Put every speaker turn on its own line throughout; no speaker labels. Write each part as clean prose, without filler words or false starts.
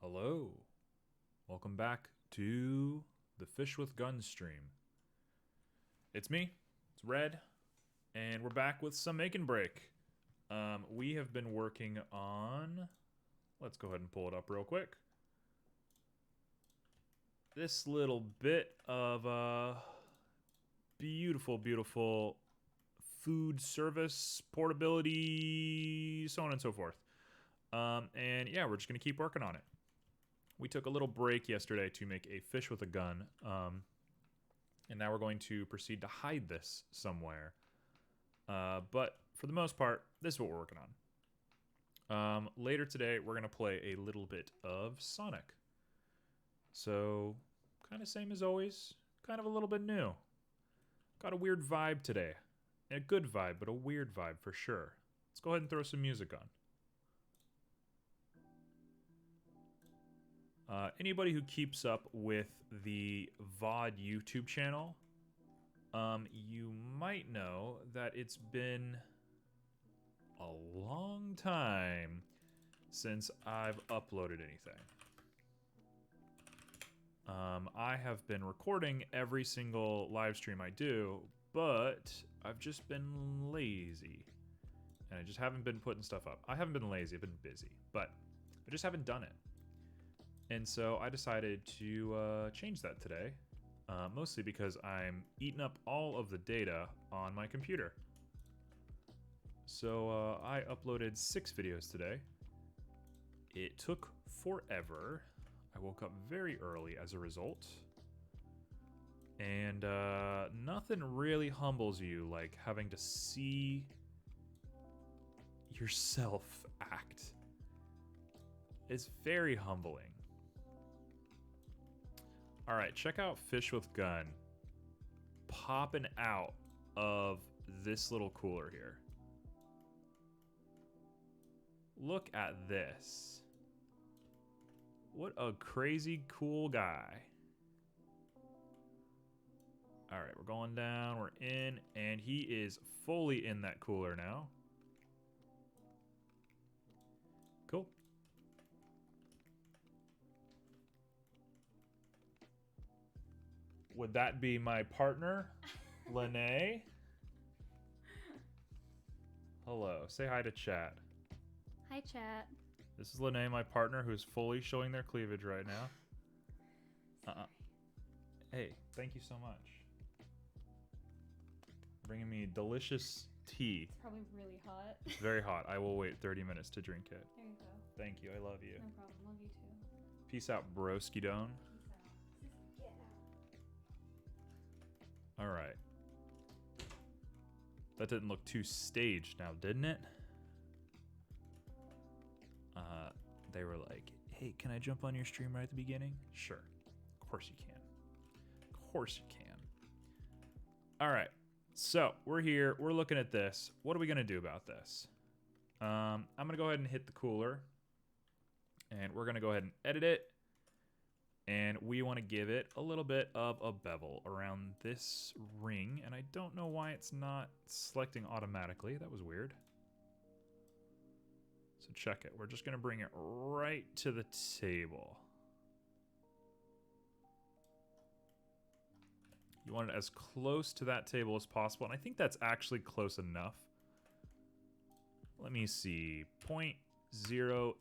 Hello. Welcome back to the Fish with Guns stream. It's me, it's Red, and we're back with some Make and Break. We have been working on... Let's go ahead and pull it up real quick. This little bit of beautiful, beautiful food service, portability, so on and so forth. And yeah, we're just going to keep working on it. We took a little break yesterday to make a fish with a gun, and now we're going to proceed to hide this somewhere. But for the most part, this is what we're working on. Later today, we're going to play a little bit of Sonic. So, kind of same as always, kind of a little bit new. Got a weird vibe today. A good vibe, but a weird vibe for sure. Let's go ahead and throw some music on. Anybody who keeps up with the VOD YouTube channel, you might know that it's been a long time since I've uploaded anything. I have been recording every single live stream I do, but I've just been lazy. And I just haven't been putting stuff up. I haven't been lazy, I've been busy, but I just haven't done it. And so I decided to change that today, mostly because I'm eating up all of the data on my computer. So I uploaded 6 videos today. It took forever. I woke up very early as a result. And nothing really humbles you like having to see yourself act. It's very humbling. Alright, check out Fish with Gun popping out of this little cooler here. Look at this. What a crazy cool guy. Alright, we're going down, we're in, and he is fully in that cooler now. Cool. Would that be my partner, Lene? Hello, say hi to chat.
Hi, chat.
This is Lene, my partner, who's fully showing their cleavage right now. Hey, thank you so much. Bringing me delicious tea.
It's probably really hot.
It's very hot. I will wait 30 minutes to drink it.
There you go.
Thank you, I love you.
No problem. Love you too.
Peace out, broski don.
Peace out. Get out.
Alright. That didn't look too staged now, didn't it? They were like, hey, can I jump on your stream right at the beginning? Sure. Of course you can. Of course you can. Alright. So, we're here. We're looking at this. What are we going to do about this? I'm going to go ahead and hit the cooler. And we're going to go ahead and edit it. And we want to give it a little bit of a bevel around this ring. And I don't know why it's not selecting automatically. That was weird. So check it. We're just going to bring it right to the table. You want it as close to that table as possible. And I think that's actually close enough. Let me see. 0.083.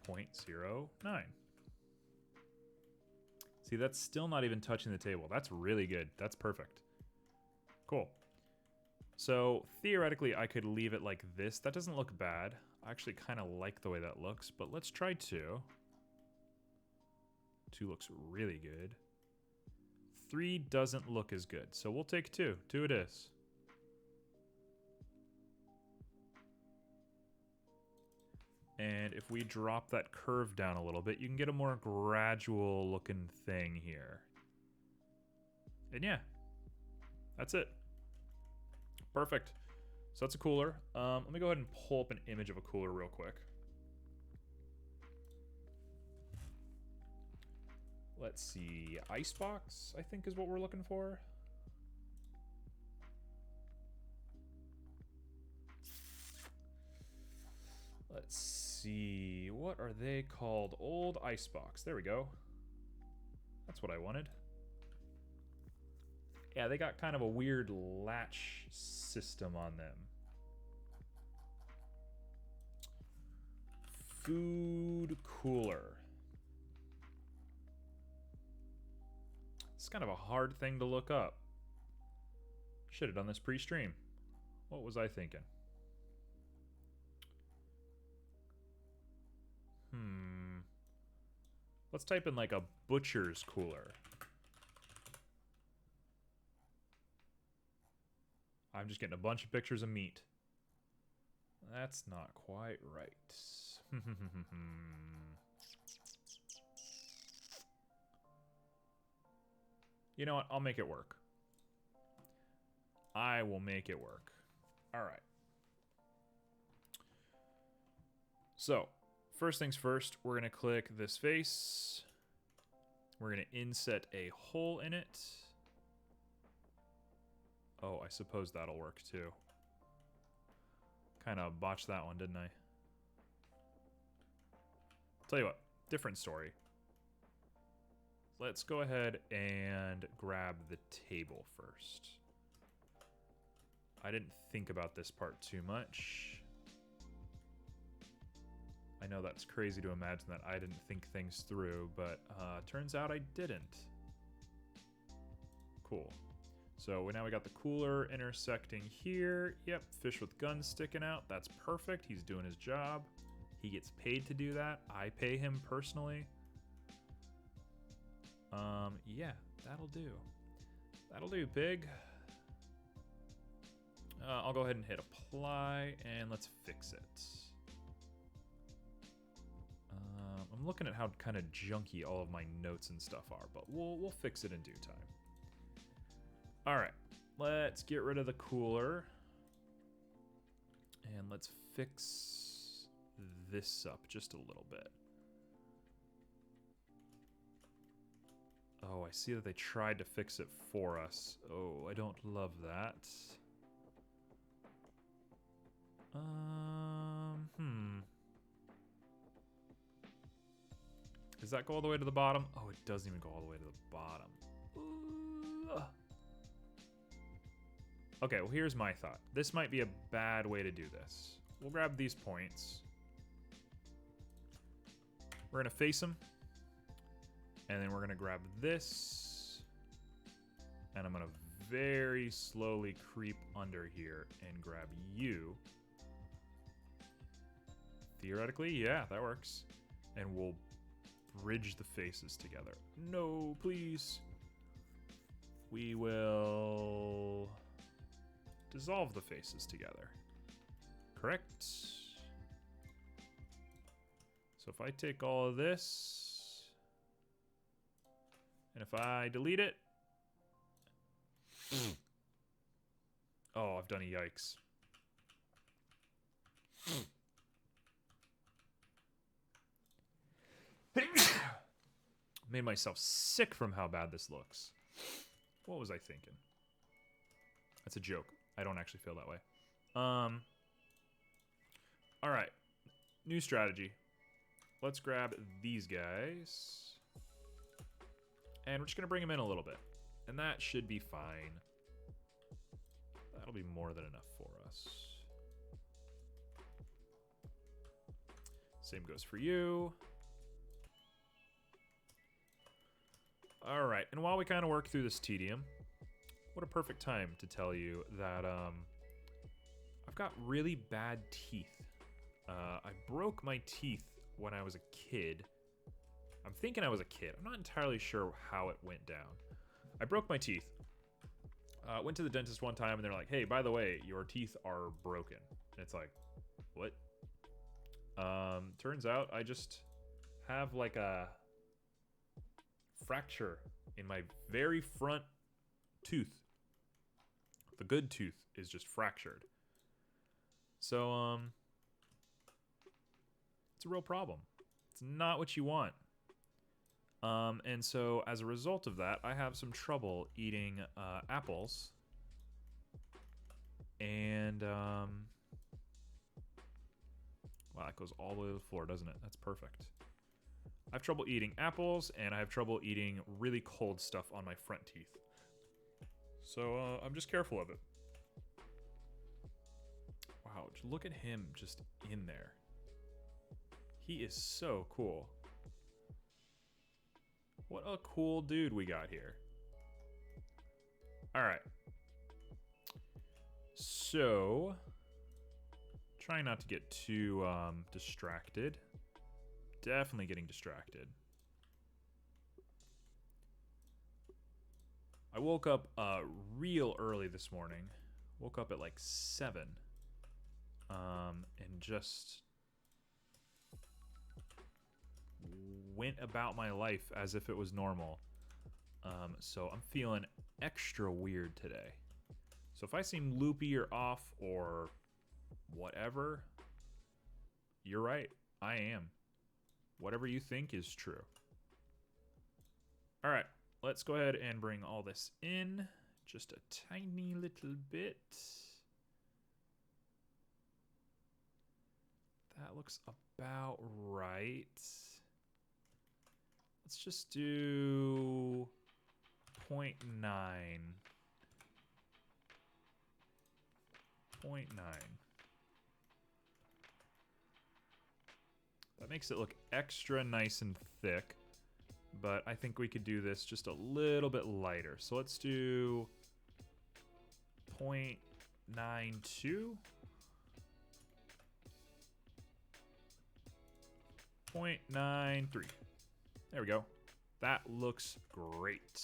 0.09. See, that's still not even touching the table. That's really good. That's perfect. Cool. So, theoretically, I could leave it like this. That doesn't look bad. I actually kind of like the way that looks, but let's try 2. 2 looks really good. 3 doesn't look as good, so we'll take 2. 2 it is. And if we drop that curve down a little bit, you can get a more gradual looking thing here. And yeah, that's it. Perfect. So that's a cooler. Let me go ahead and pull up an image of a cooler real quick. Let's see. Icebox, I think is what we're looking for. Let's see. What are they called? Old icebox. There we go. That's what I wanted. Yeah, they got kind of a weird latch system on them. Food cooler. It's kind of a hard thing to look up. Should have done this pre-stream. What was I thinking? Let's type in like a butcher's cooler. I'm just getting a bunch of pictures of meat. That's not quite right. You know what? I'll make it work. I will make it work. All right. So, first things first, we're going to click this face. We're going to inset a hole in it. Oh, I suppose that'll work too. Kind of botched that one, didn't I? Tell you what, different story. Let's go ahead and grab the table first. I didn't think about this part too much. I know that's crazy to imagine that I didn't think things through, but turns out I didn't. Cool. So now we got the cooler intersecting here. Yep, fish with guns sticking out. That's perfect. He's doing his job. He gets paid to do that. I pay him personally. Yeah, that'll do. That'll do, pig. I'll go ahead and hit apply, and let's fix it. I'm looking at how kind of junky all of my notes and stuff are, but we'll fix it in due time. All right, let's get rid of the cooler, and let's fix this up just a little bit. Oh, I see that they tried to fix it for us. Oh, I don't love that. Does that go all the way to the bottom? Oh, it doesn't even go all the way to the bottom. Okay, well, here's my thought. This might be a bad way to do this. We'll grab these points. We're going to face them. And then we're going to grab this. And I'm going to very slowly creep under here and grab you. Theoretically, yeah, that works. And we'll bridge the faces together. No, please. We will dissolve the faces together. Correct? So if I take all of this, and if I delete it, oh, I've done a yikes. Made myself sick from how bad this looks. What was I thinking? That's a joke. I don't actually feel that way. All right. New strategy. Let's grab these guys. And we're just going to bring them in a little bit. And that should be fine. That'll be more than enough for us. Same goes for you. All right, and while we kind of work through this tedium, what a perfect time to tell you that I've got really bad teeth. I broke my teeth when I was a kid. I'm thinking I was a kid. I'm not entirely sure how it went down. I broke my teeth. Went to the dentist one time, and they're like, hey, by the way, your teeth are broken. And it's like, what? Turns out I just have like a fracture in my very front tooth. The good tooth is just fractured. So, it's a real problem. It's not what you want. And so as a result of that, I have some trouble eating apples. And well, that goes all the way to the floor, doesn't it? That's perfect. I have trouble eating apples, and I have trouble eating really cold stuff on my front teeth. So I'm just careful of it. Wow, look at him just in there. He is so cool. What a cool dude we got here. All right. So, trying not to get too distracted. Definitely getting distracted. I woke up real early this morning. Woke up at like 7. And just went about my life as if it was normal. So I'm feeling extra weird today. So if I seem loopy or off or whatever, you're right. I am. Whatever you think is true. All right, let's go ahead and bring all this in just a tiny little bit. That looks about right. Let's just do 0.9. 0.9. That makes it look extra nice and thick, but I think we could do this just a little bit lighter. So let's do 0.92. 0.93. There we go. That looks great.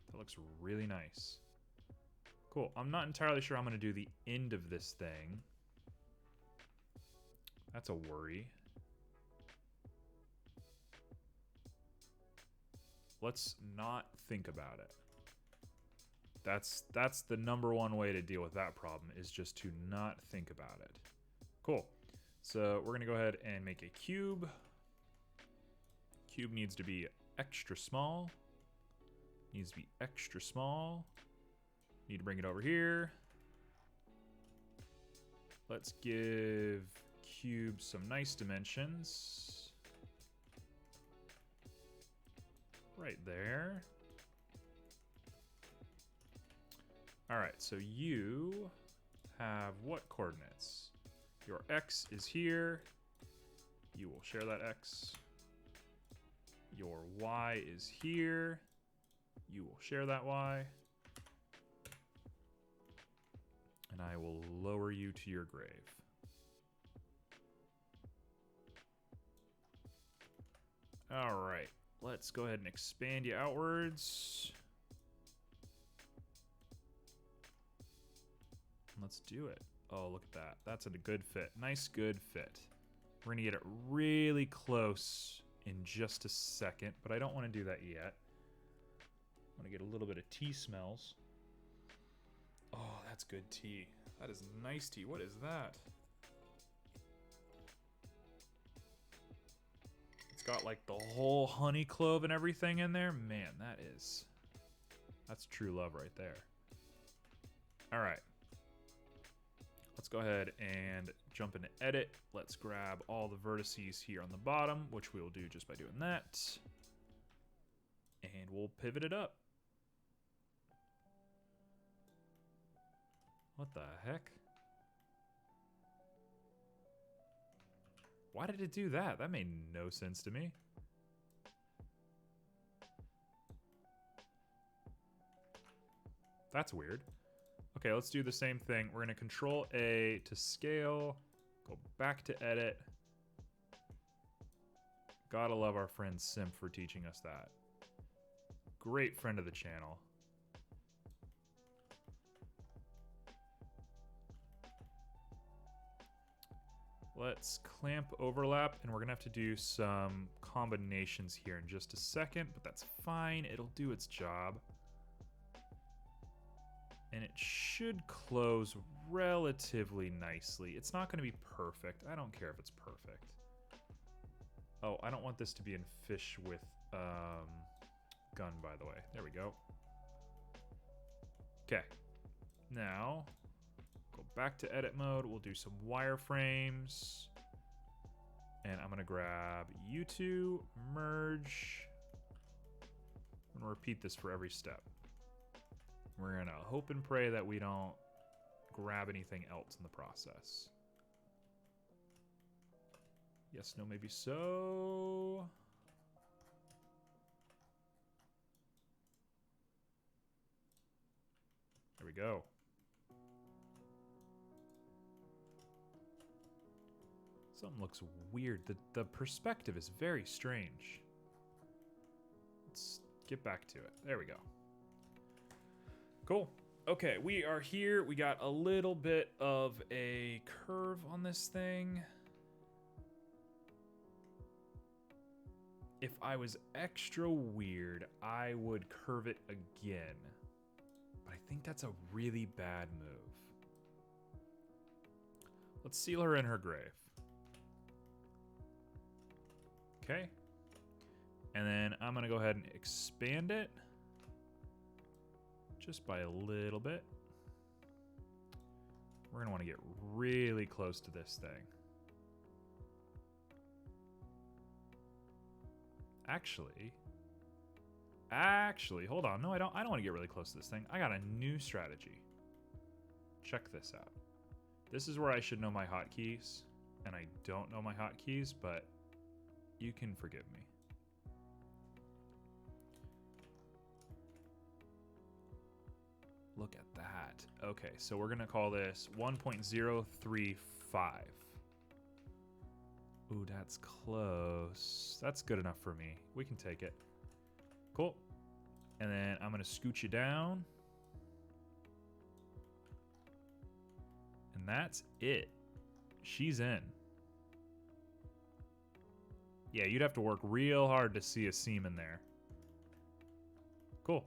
That looks really nice. Cool. I'm not entirely sure I'm going to do the end of this thing. That's a worry. Let's not think about it. That's the number one way to deal with that problem, is just to not think about it. Cool. So we're going to go ahead and make a cube. Cube needs to be extra small. Needs to be extra small. Need to bring it over here. Let's give cube some nice dimensions. Right there. All right, so you have what coordinates? Your x is here. You will share that x. Your y is here. You will share that y. And I will lower you to your grave. All right, let's go ahead and expand you outwards. Let's do it. Oh, look at that. That's a good fit. Nice, good fit. We're going to get it really close in just a second, but I don't want to do that yet. I want to get a little bit of tea smells. Oh, that's good tea. That is nice tea. What is that? It's got like the whole honey clove and everything in there. Man, that's true love right there. All right. Let's go ahead and jump into edit. Let's grab all the vertices here on the bottom, which we will do just by doing that. And we'll pivot it up. What the heck? Why did it do that? That made no sense to me. That's weird. Okay, let's do the same thing. We're going to Control A to scale, go back to edit. Gotta love our friend Simp for teaching us that. Great friend of the channel. Let's clamp overlap, and we're going to have to do some combinations here in just a second, but that's fine. It'll do its job. And it should close relatively nicely. It's not going to be perfect. I don't care if it's perfect. Oh, I don't want this to be in fish with gun, by the way. There we go. Okay. Now, go back to edit mode. We'll do some wireframes. And I'm going to grab you two, merge. I'm going to repeat this for every step. We're going to hope and pray that we don't grab anything else in the process. Yes, no, maybe so. There we go. Something looks weird. The perspective is very strange. Let's get back to it. There we go. Cool. Okay, we are here. We got a little bit of a curve on this thing. If I was extra weird, I would curve it again. But I think that's a really bad move. Let's seal her in her grave. Okay. And then I'm going to go ahead and expand it. Just by a little bit. We're going to want to get really close to this thing. Actually, hold on. No, I don't want to get really close to this thing. I got a new strategy. Check this out. This is where I should know my hotkeys, and I don't know my hotkeys, but you can forgive me. Look at that. Okay, so we're going to call this 1.035. Ooh, that's close. That's good enough for me. We can take it. Cool. And then I'm going to scoot you down. And that's it. She's in. Yeah, you'd have to work real hard to see a seam in there. Cool.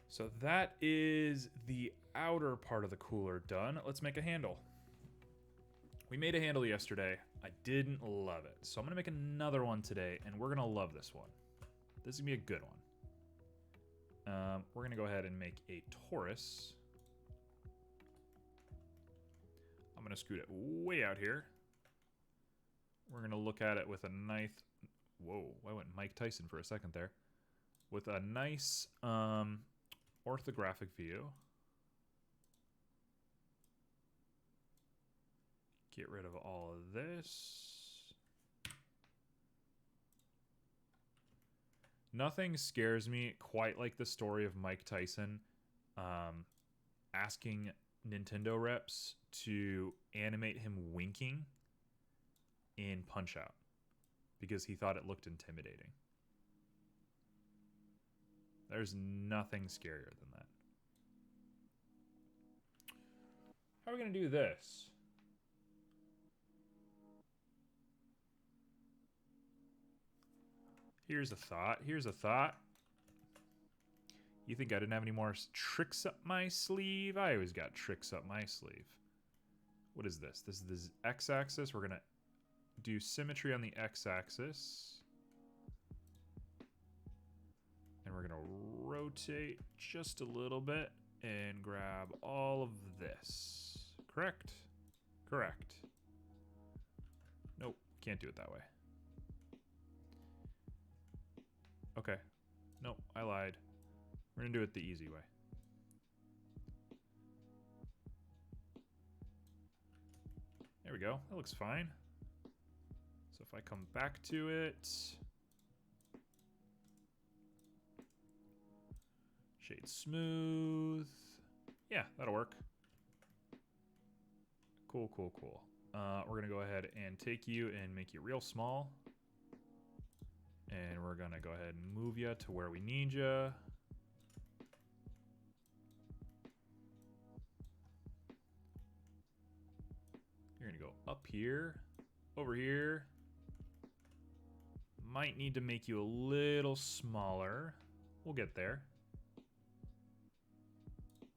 So that is the outer part of the cooler done. Let's make a handle. We made a handle yesterday. I didn't love it. So I'm going to make another one today, and we're going to love this one. This is going to be a good one. We're going to go ahead and make a torus. I'm going to scoot it way out here. We're going to look at it with a nice... Whoa, I went Mike Tyson for a second there. With a nice orthographic view. Get rid of all of this. Nothing scares me quite like the story of Mike Tyson asking Nintendo reps to animate him winking in Punch-Out because he thought it looked intimidating. There's nothing scarier than that. How are we going to do this? Here's a thought. Here's a thought. You think I didn't have any more tricks up my sleeve? I always got tricks up my sleeve. What is this? This is the x-axis. We're going to do symmetry on the x-axis. And we're going to rotate just a little bit and grab all of this. Correct? Correct. Nope, can't do it that way. Okay. Nope, I lied. We're going to do it the easy way. There we go. That looks fine. So if I come back to it... Shade smooth. Yeah, that'll work. Cool, cool, cool. We're going to go ahead and take you and make you real small. And we're going to go ahead and move you to where we need you. You're going to go up here, over here. Might need to make you a little smaller. We'll get there.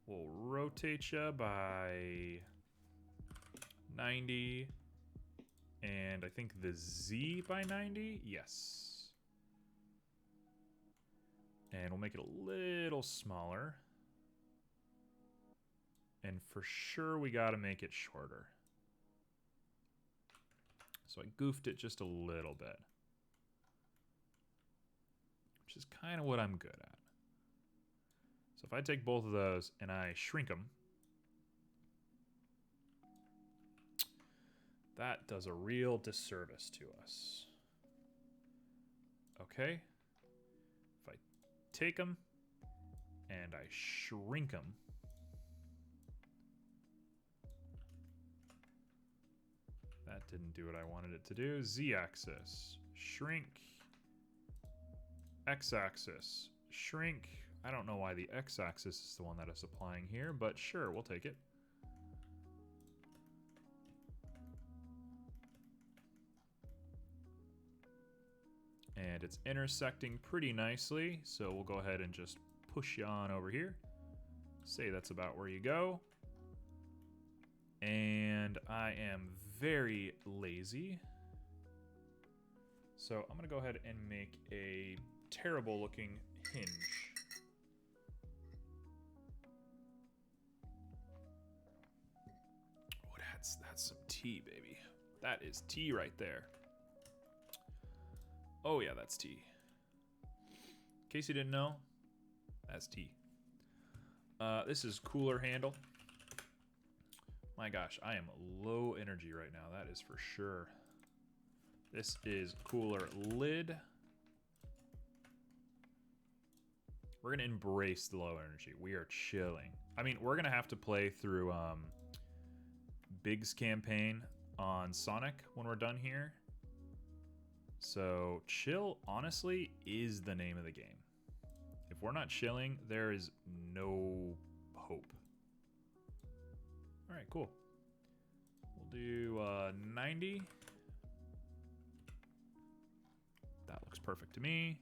We'll rotate you by 90. And I think the Z by 90? Yes. And we'll make it a little smaller. And for sure, we got to make it shorter. So I goofed it just a little bit. Which is kind of what I'm good at. So if I take both of those and I shrink them, that does a real disservice to us. Okay. If I take them and I shrink them, that didn't do what I wanted it to do. Z-axis, shrink. X-axis, shrink. I don't know why the X-axis is the one that is applying here, but sure, we'll take it. And it's intersecting pretty nicely, so we'll go ahead and just push you on over here. Say that's about where you go. And I am very lazy. So I'm gonna go ahead and make a terrible looking hinge. Oh, that's some tea, baby. That is tea right there. Oh yeah, that's tea. In case you didn't know, that's tea. This is cooler handle. My gosh, I am low energy right now, that is for sure. This is cooler lid. We're gonna embrace the low energy. We are chilling. I mean, we're gonna have to play through Big's campaign on Sonic when we're done here. So chill, honestly, is the name of the game. If we're not chilling, there is no hope. All right, cool. We'll do 90. That looks perfect to me.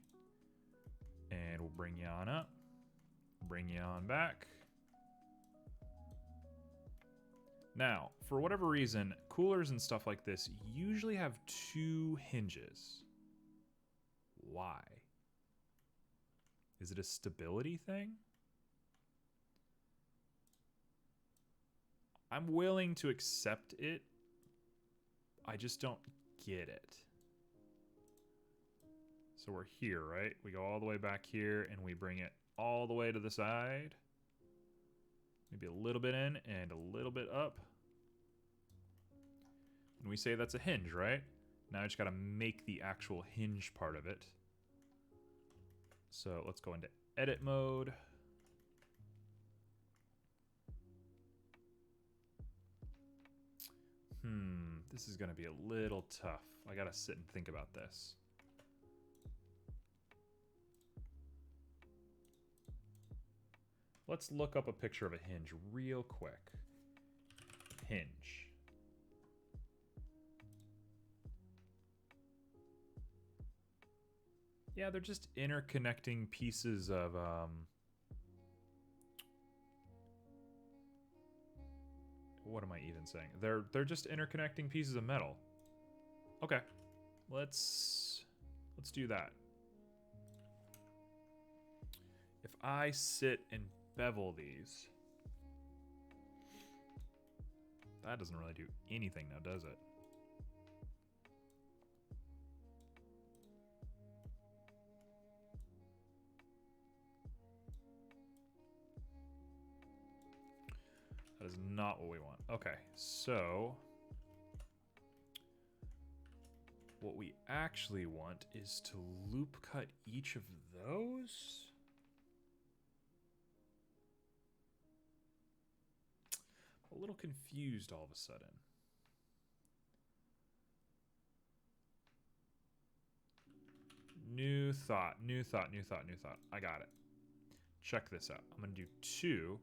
And we'll bring you on up. Bring you on back. Now, for whatever reason, coolers and stuff like this usually have two hinges. Why? Is it a stability thing? I'm willing to accept it. I just don't get it. So we're here, right? We go all the way back here and we bring it all the way to the side. Maybe a little bit in and a little bit up. And we say that's a hinge, right? Now I just gotta make the actual hinge part of it. So let's go into edit mode. This is gonna be a little tough. I gotta sit and think about this. Let's look up a picture of a hinge real quick. Hinge. Yeah, they're just interconnecting pieces of what am I even saying? They're just interconnecting pieces of metal. Okay. Let's do that. If I sit and bevel these, that doesn't really do anything now, does it? That is not what we want. Okay, so what we actually want is to loop cut each of those. A little confused all of a sudden. New thought, new thought, new thought, new thought. I got it. Check this out. I'm gonna do 2.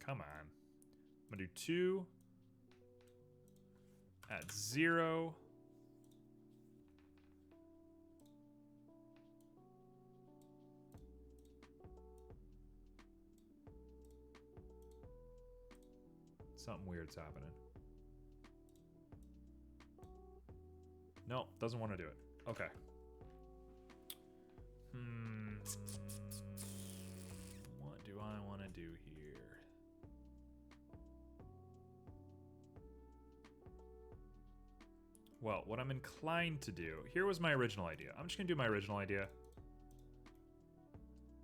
Come on. I'm gonna do 2 at 0. Something weird's happening. No, doesn't want to do it. Okay. to do here? Well, what I'm inclined to do, here was my original idea. I'm just going to do my original idea.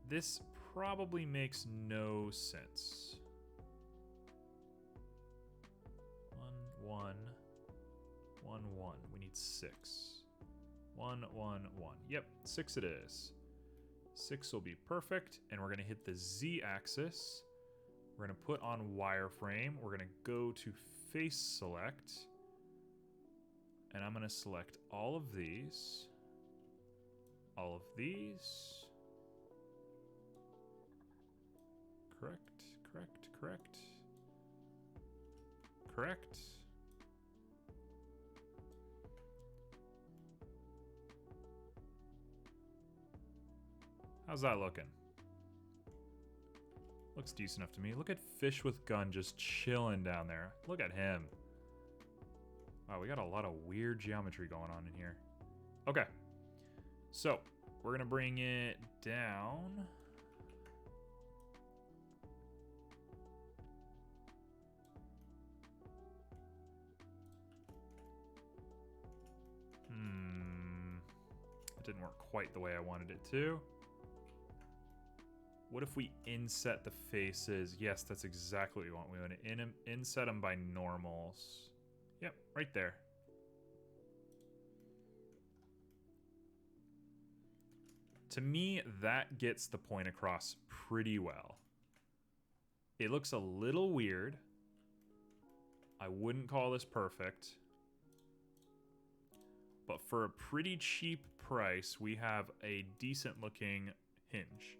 This probably makes no sense. 1, 1, 1, 1. We need 6. 1, 1, 1. Yep, 6 it is. 6 will be perfect, and we're going to hit the Z-axis. We're going to put on wireframe. We're going to go to face select, and I'm going to select all of these, all of these. Correct, correct, correct. Correct. How's that looking? Looks decent enough to me. Look at Fish with Gun just chilling down there. Look at him. Wow, we got a lot of weird geometry going on in here. Okay. So, we're going to bring it down. It didn't work quite the way I wanted it to. What if we inset the faces? Yes, that's exactly what we want. We want to inset them by normals. Yep, right there. To me, that gets the point across pretty well. It looks a little weird. I wouldn't call this perfect. But for a pretty cheap price, we have a decent looking hinge.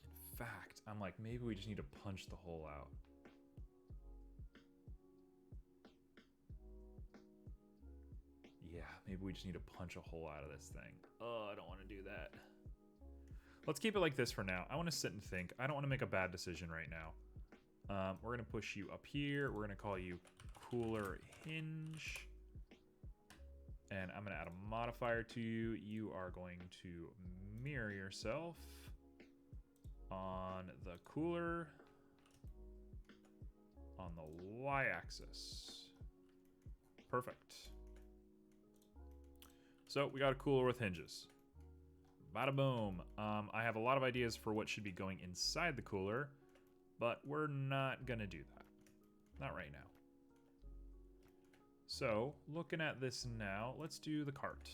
In fact, I'm like, maybe we just need to punch the hole out. Yeah, maybe we just need to punch a hole out of this thing. Oh, I don't want to do that. Let's keep it like this for now. I want to sit and think. I don't want to make a bad decision right now. We're going to push you up here. We're going to call you cooler hinge. And I'm going to add a modifier to you. You are going to mirror yourself on the cooler on the y-axis. Perfect. So we got a cooler with hinges. Bada boom. I have a lot of ideas for what should be going inside the cooler, but we're not gonna do that. Not right now. So looking at this now, let's do the cart.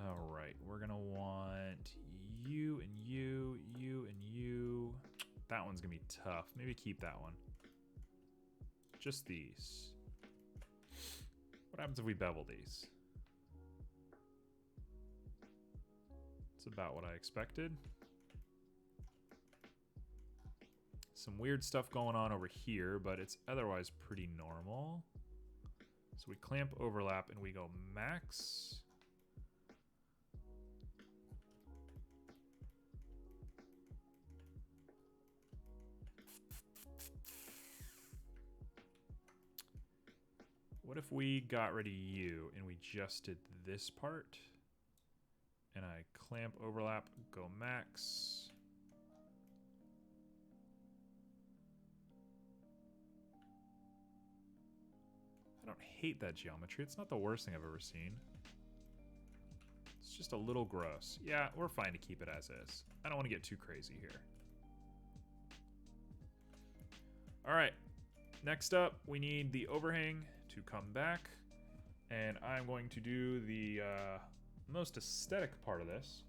All right, we're gonna want you and you, you and you. That one's gonna be tough. Maybe keep that one. Just these. What happens if we bevel these? It's about what I expected. Some weird stuff going on over here, but it's otherwise pretty normal. So we clamp overlap and we go max. What if we got rid of you and we just did this part? And I clamp overlap, go max. I don't hate that geometry. It's not the worst thing I've ever seen. It's just a little gross. Yeah, we're fine to keep it as is. I don't want to get too crazy here. All right, next up, we need the overhang to come back. And I'm going to do the most aesthetic part of this.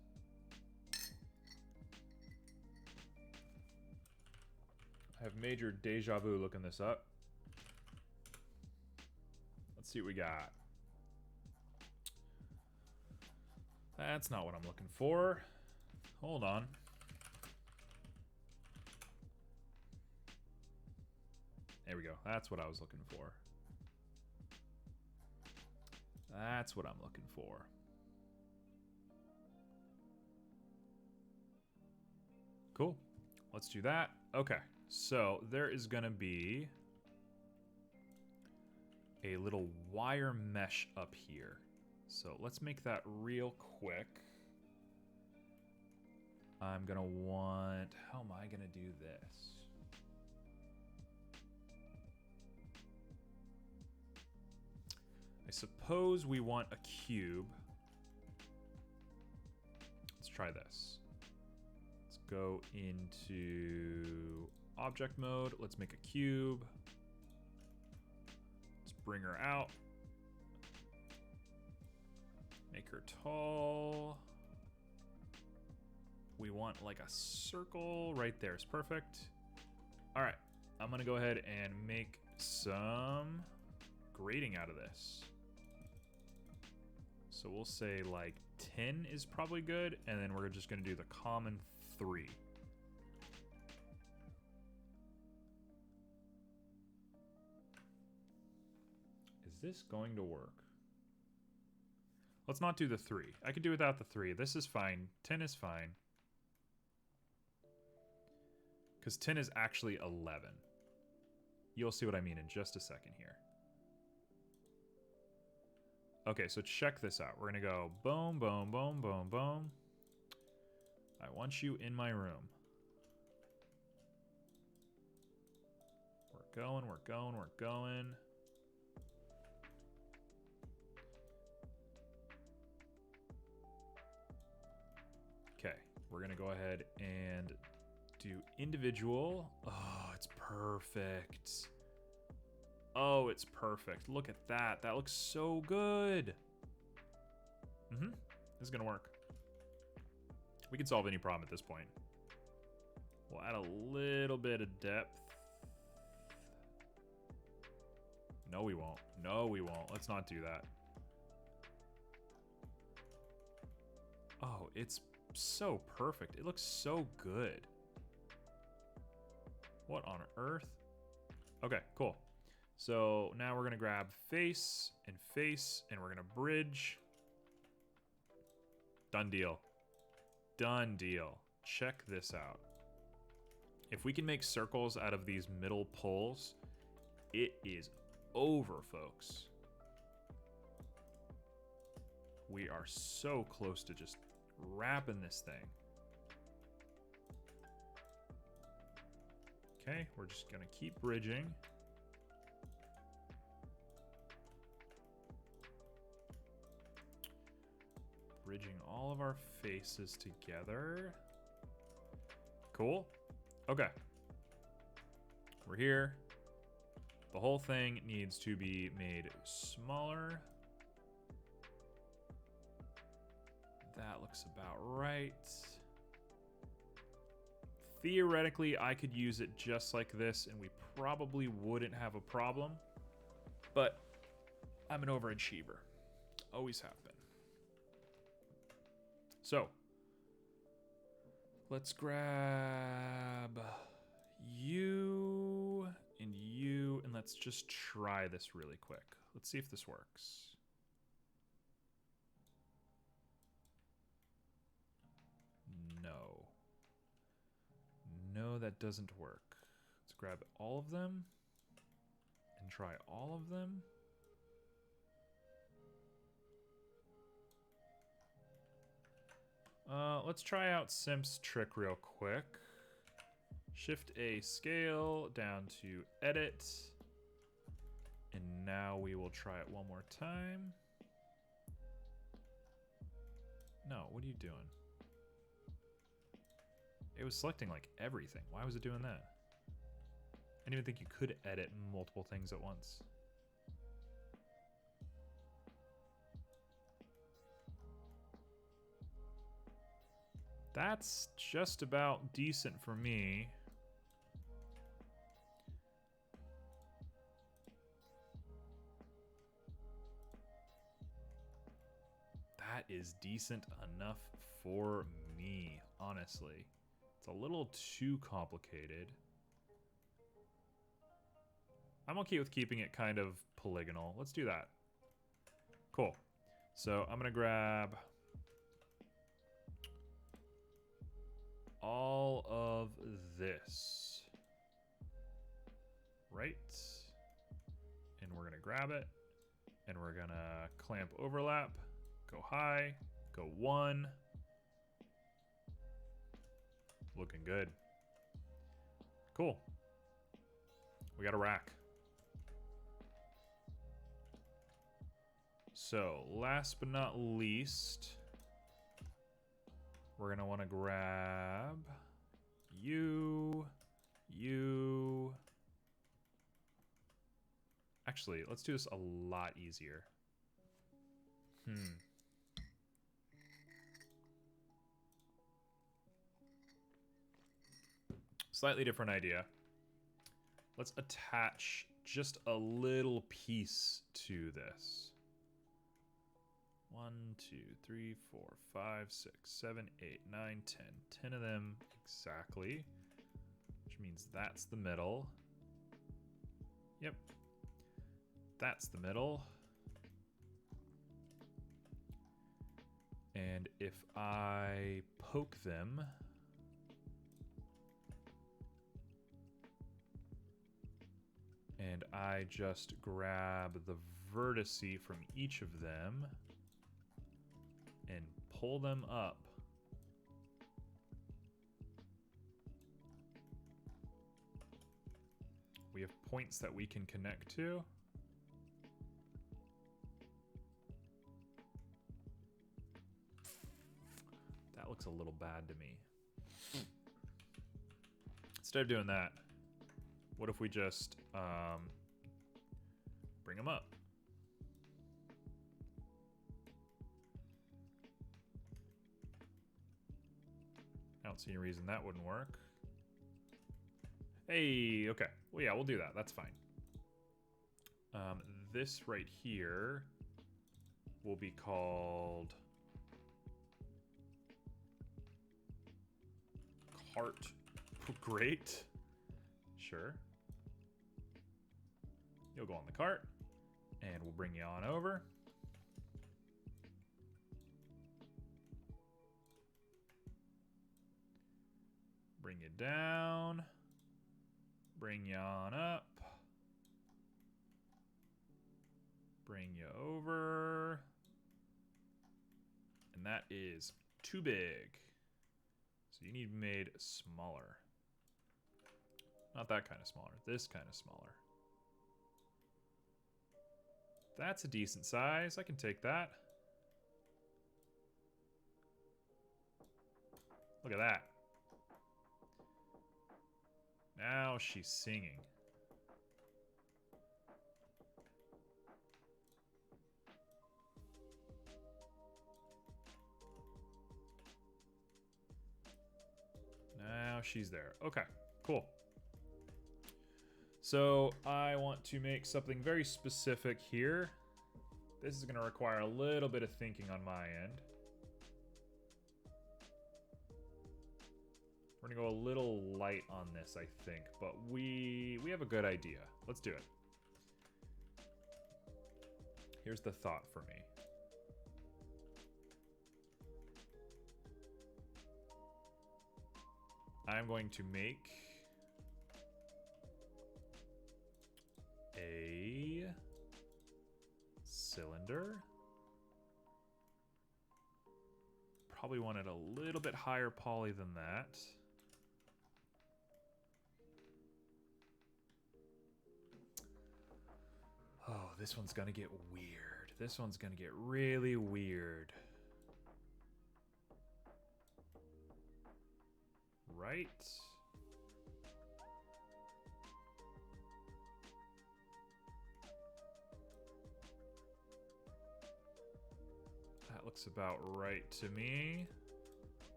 I have major deja vu looking this up. Let's see what we got. That's not what I'm looking for. Hold on. There we go. That's what I was looking for. That's what I'm looking for. Cool. Let's do that. Okay. So there is going to be a little wire mesh up here. So let's make that real quick. I'm going to want... How am I going to do this? I suppose we want a cube. Let's try this. Let's go into object mode. Let's make a cube. Let's bring her out. Make her tall. We want like a circle right there is perfect. All right, I'm gonna go ahead and make some grading out of this. So we'll say like 10 is probably good, and then we're just gonna do the common 3. Is this going to work? Let's not do the 3. I could do without the 3. This is fine. 10 is fine. Because 10 is actually 11. You'll see what I mean in just a second here. Okay, so check this out. We're going to go boom, boom, boom, boom, boom. I want you in my room. We're going, we're going, we're going. Okay, we're going to go ahead and do individual. Oh, it's perfect. Oh, it's perfect. Look at that. That looks so good. This is going to work. We can solve any problem at this point. We'll add a little bit of depth. No, we won't. No, we won't. Let's not do that. Oh, it's so perfect. It looks so good. What on earth? Okay, cool. So now we're going to grab face, and we're going to bridge. Done deal. Done deal. Check this out. If we can make circles out of these middle poles, it is over, folks. We are so close to just wrapping this thing. Okay, we're just going to keep bridging. Bridging all of our faces together. Cool. Okay. We're here. The whole thing needs to be made smaller. That looks about right. Theoretically, I could use it just like this, and we probably wouldn't have a problem. But I'm an overachiever. Always have been. So, let's grab you, and let's just try this really quick. Let's see if this works. No. No, that doesn't work. Let's grab all of them and try all of them. Let's try out Simp's trick real quick. Shift A scale down to edit. And now we will try it one more time. No, what are you doing? It was selecting like everything. Why was it doing that? I didn't even think you could edit multiple things at once. That's just about decent for me. That is decent enough for me, honestly. It's a little too complicated. I'm okay with keeping it kind of polygonal. Let's do that. Cool. So I'm gonna grab all this. Right. And we're going to grab it. And we're going to clamp overlap. Go high. Go 1. Looking good. Cool. We got a rack. So, last but not least, we're going to want to grab you. Actually, let's do this a lot easier. Slightly different idea. Let's attach just a little piece to this. 1, 2, 3, 4, 5, 6, 7, 8, 9, 10. 10 of them exactly. Which means that's the middle. Yep. That's the middle. And if I poke them, and I just grab the vertice from each of them and pull them up, we have points that we can connect to. That looks a little bad to me. Instead of doing that, what if we just bring them up? I don't see any reason that wouldn't work. Hey, okay. Well, yeah, we'll do that. That's fine. This right here will be called cart. Great. Sure. You'll go on the cart, and we'll bring you on over. Bring you down. Bring you on up. Bring you over. And that is too big. So you need to be made smaller. Not that kind of smaller. This kind of smaller. That's a decent size. I can take that. Look at that. Now she's singing. Now she's there. Okay, cool. So I want to make something very specific here. This is going to require a little bit of thinking on my end. We're going to go a little light on this, I think, but we have a good idea. Let's do it. Here's the thought for me. I'm going to make a cylinder. Probably wanted a little bit higher poly than that. Oh, this one's gonna get weird. This one's gonna get really weird. Right? That looks about right to me.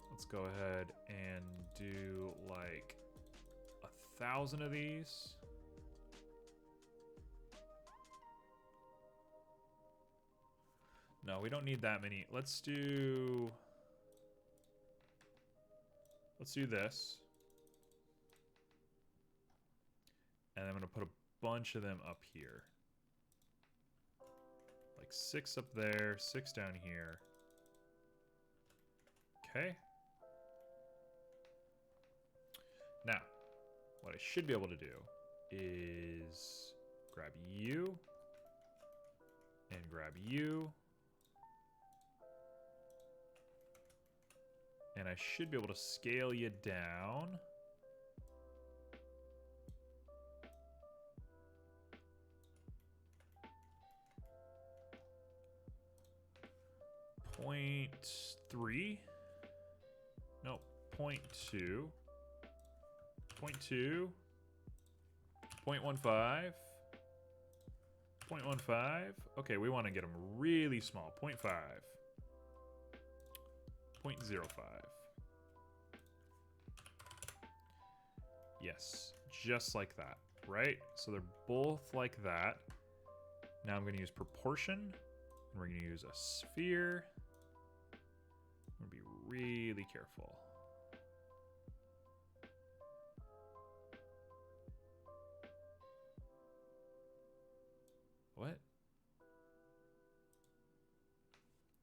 Let's go ahead and do like 1,000 of these. No, we don't need that many. Let's do this. And I'm going to put a bunch of them up here. Like 6 up there, 6 down here. Okay. Now, what I should be able to do is grab you and grab you. And I should be able to scale you down. .3. Nope. 0.2. 0.2. 0.15. 0.15. Okay, we want to get them really small. 0.5. 0.05. Yes, just like that, right? So they're both like that. Now I'm going to use proportion, and we're going to use a sphere. I'm going to be really careful. What?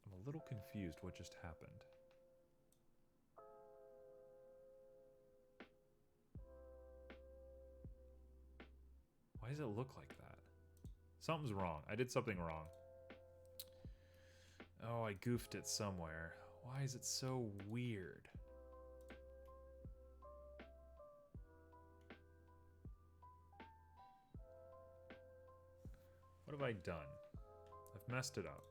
I'm a little confused what just happened. Why does it look like that? Something's wrong. I did something wrong. Oh, I goofed it somewhere. Why is it so weird? What have I done? I've messed it up.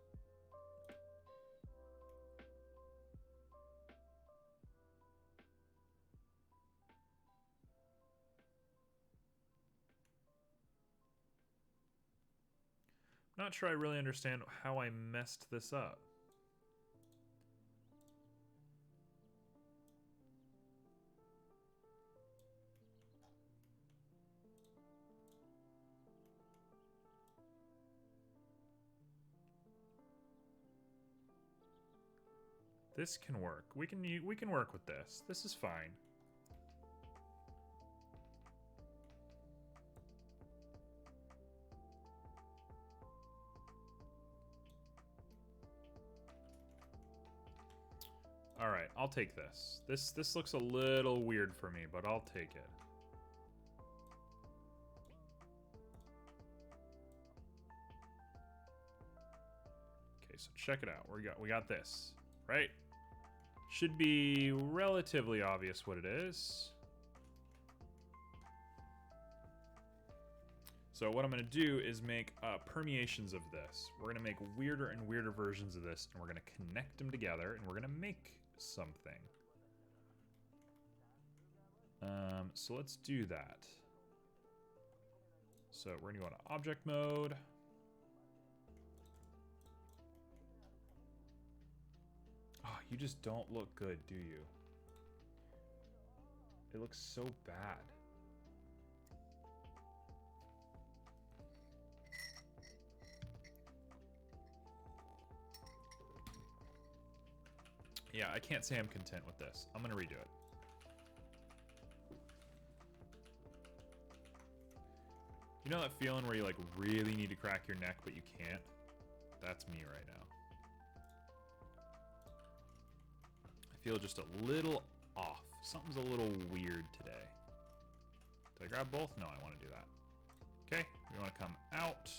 Not sure I really understand how I messed this up. This can work. We can work with this. This is fine. All right, I'll take this. This looks a little weird for me, but I'll take it. Okay, so check it out. We got this, right? Should be relatively obvious what it is. So what I'm going to do is make permeations of this. We're going to make weirder and weirder versions of this, and we're going to connect them together, and we're going to make something. So let's do that. So we're going to go into object mode. Oh, you just don't look good, do you? It looks so bad. Yeah, I can't say I'm content with this. I'm gonna redo it. You know that feeling where you like really need to crack your neck but you can't? That's me right now. I feel just a little off. Something's a little weird today. Did I grab both? No, I want to do that. Okay, we want to come out.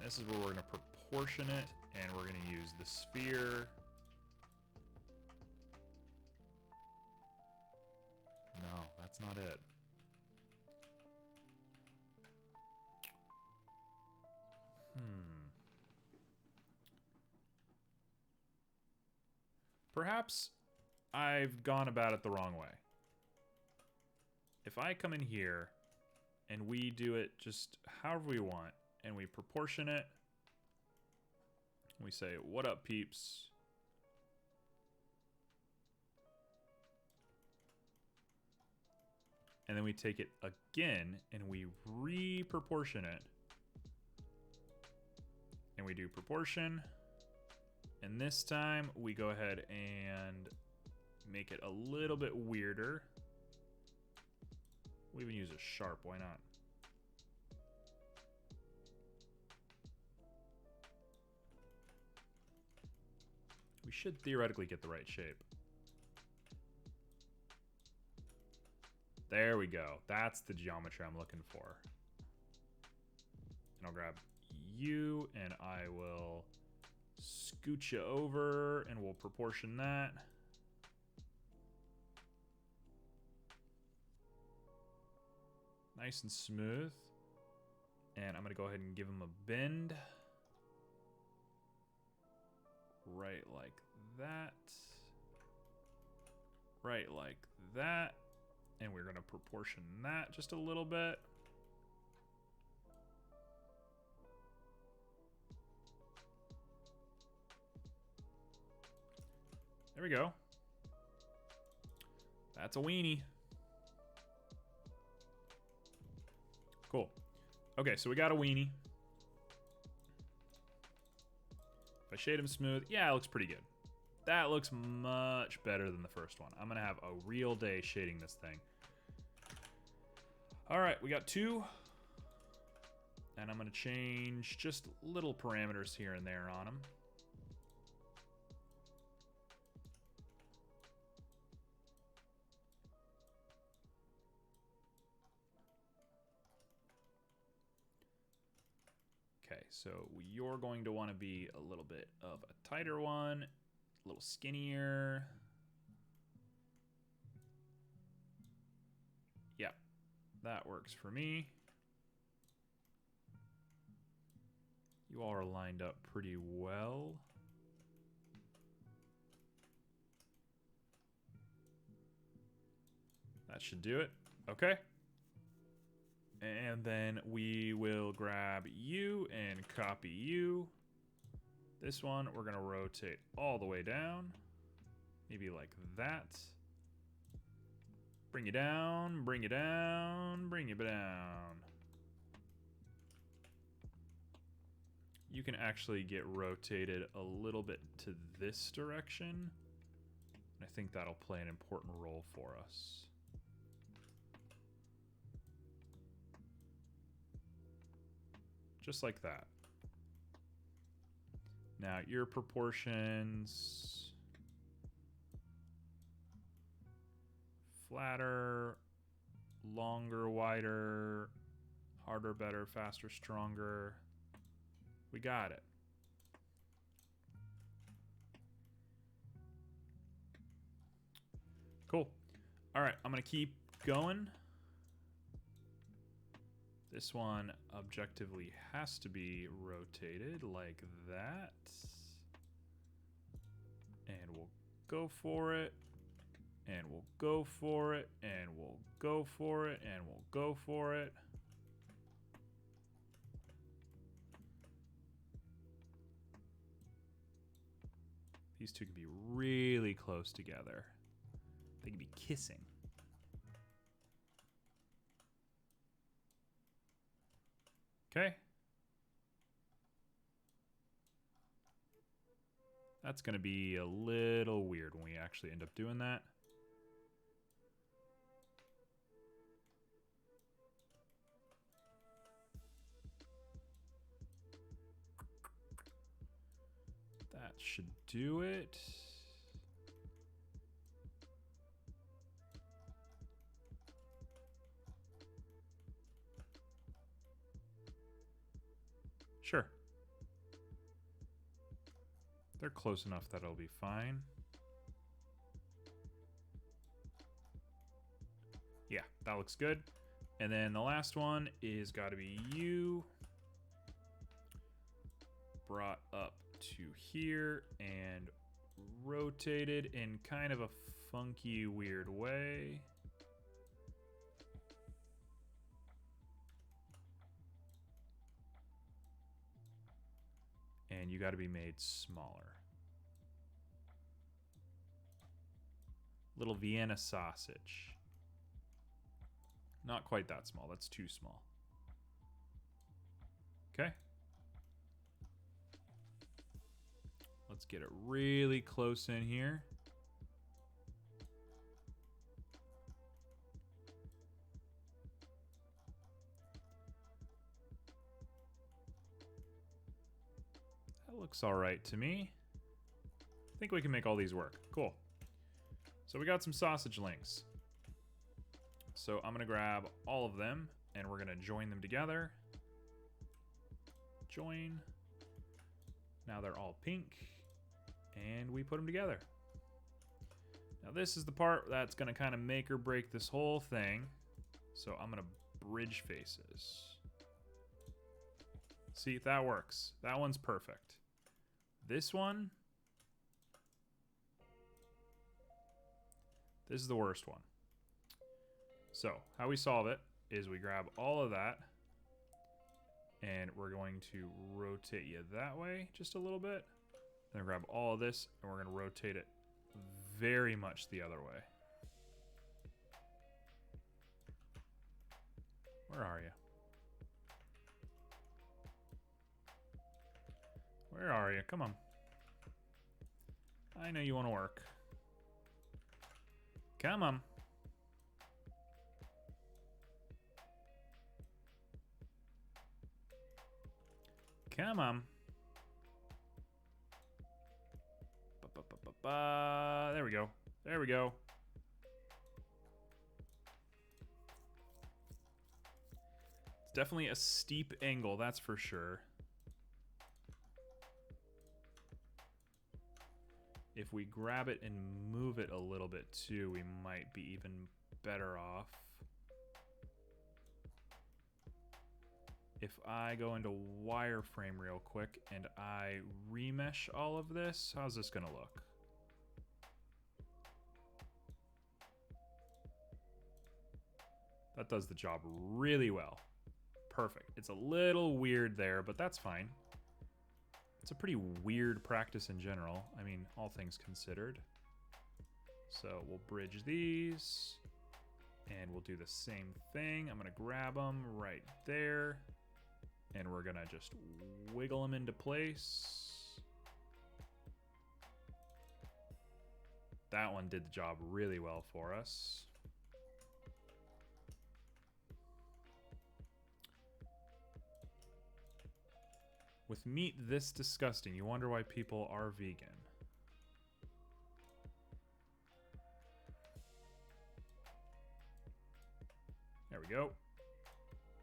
This is where we're going to proportion it, and we're going to use the sphere. No, that's not it. Perhaps I've gone about it the wrong way. If I come in here and we do it just however we want, and we proportion it, we say, what up, peeps? And then we take it again and we re-proportion it. And we do proportion. And this time we go ahead and make it a little bit weirder. We even use a sharp, why not? We should theoretically get the right shape. There we go. That's the geometry I'm looking for. And I'll grab you, and I will scoot you over, and we'll proportion that. Nice and smooth. And I'm going to go ahead and give him a bend. Right like that. Right like that. And we're going to proportion that just a little bit. There we go. That's a weenie. Cool. Okay, so we got a weenie. If I shade him smooth, yeah, it looks pretty good. That looks much better than the first one. I'm gonna have a real day shading this thing. All right, we got 2. And I'm gonna change just little parameters here and there on them. Okay, so you're going to want to be a little bit of a tighter one, a little skinnier. Yeah, that works for me. You all are lined up pretty well. That should do it. Okay. And then we will grab you and copy you. This one, we're going to rotate all the way down. Maybe like that. Bring you down, bring you down, bring you down. You can actually get rotated a little bit to this direction. I think that'll play an important role for us. Just like that. Now your proportions, flatter, longer, wider, harder, better, faster, stronger. We got it. Cool. All right, I'm gonna keep going. This one objectively has to be rotated like that. And we'll go for it. And we'll go for it. And we'll go for it. And we'll go for it. These two can be really close together. They can be kissing. Okay. That's going to be a little weird when we actually end up doing that. That should do it. Sure. They're close enough that it'll be fine. Yeah, that looks good. And then the last one is got to be you. Brought up to here and rotated in kind of a funky, weird way. And you got to be made smaller. Little Vienna sausage. Not quite that small. That's too small. Okay. Let's get it really close in here. That looks all right to me. I think we can make all these work. Cool. So we got some sausage links. So I'm gonna grab all of them and we're gonna join them together. Join. Now they're all pink and we put them together. Now this is the part that's gonna kind of make or break this whole thing. So I'm gonna bridge faces. See, that works. That one's perfect. This one, this is the worst one. So how we solve it is we grab all of that and we're going to rotate you that way just a little bit. Then grab all of this and we're gonna rotate it very much the other way. Where are you? Where are you? Come on. I know you want to work. Come on. Come on. There we go. There we go. It's definitely a steep angle, that's for sure. If we grab it and move it a little bit too, we might be even better off. If I go into wireframe real quick and I remesh all of this, how's this gonna look? That does the job really well. Perfect. It's a little weird there, but that's fine. It's a pretty weird practice in general. I mean, all things considered. So we'll bridge these and we'll do the same thing. I'm gonna grab them right there and we're gonna just wiggle them into place. That one did the job really well for us. With meat this disgusting, you wonder why people are vegan. There we go.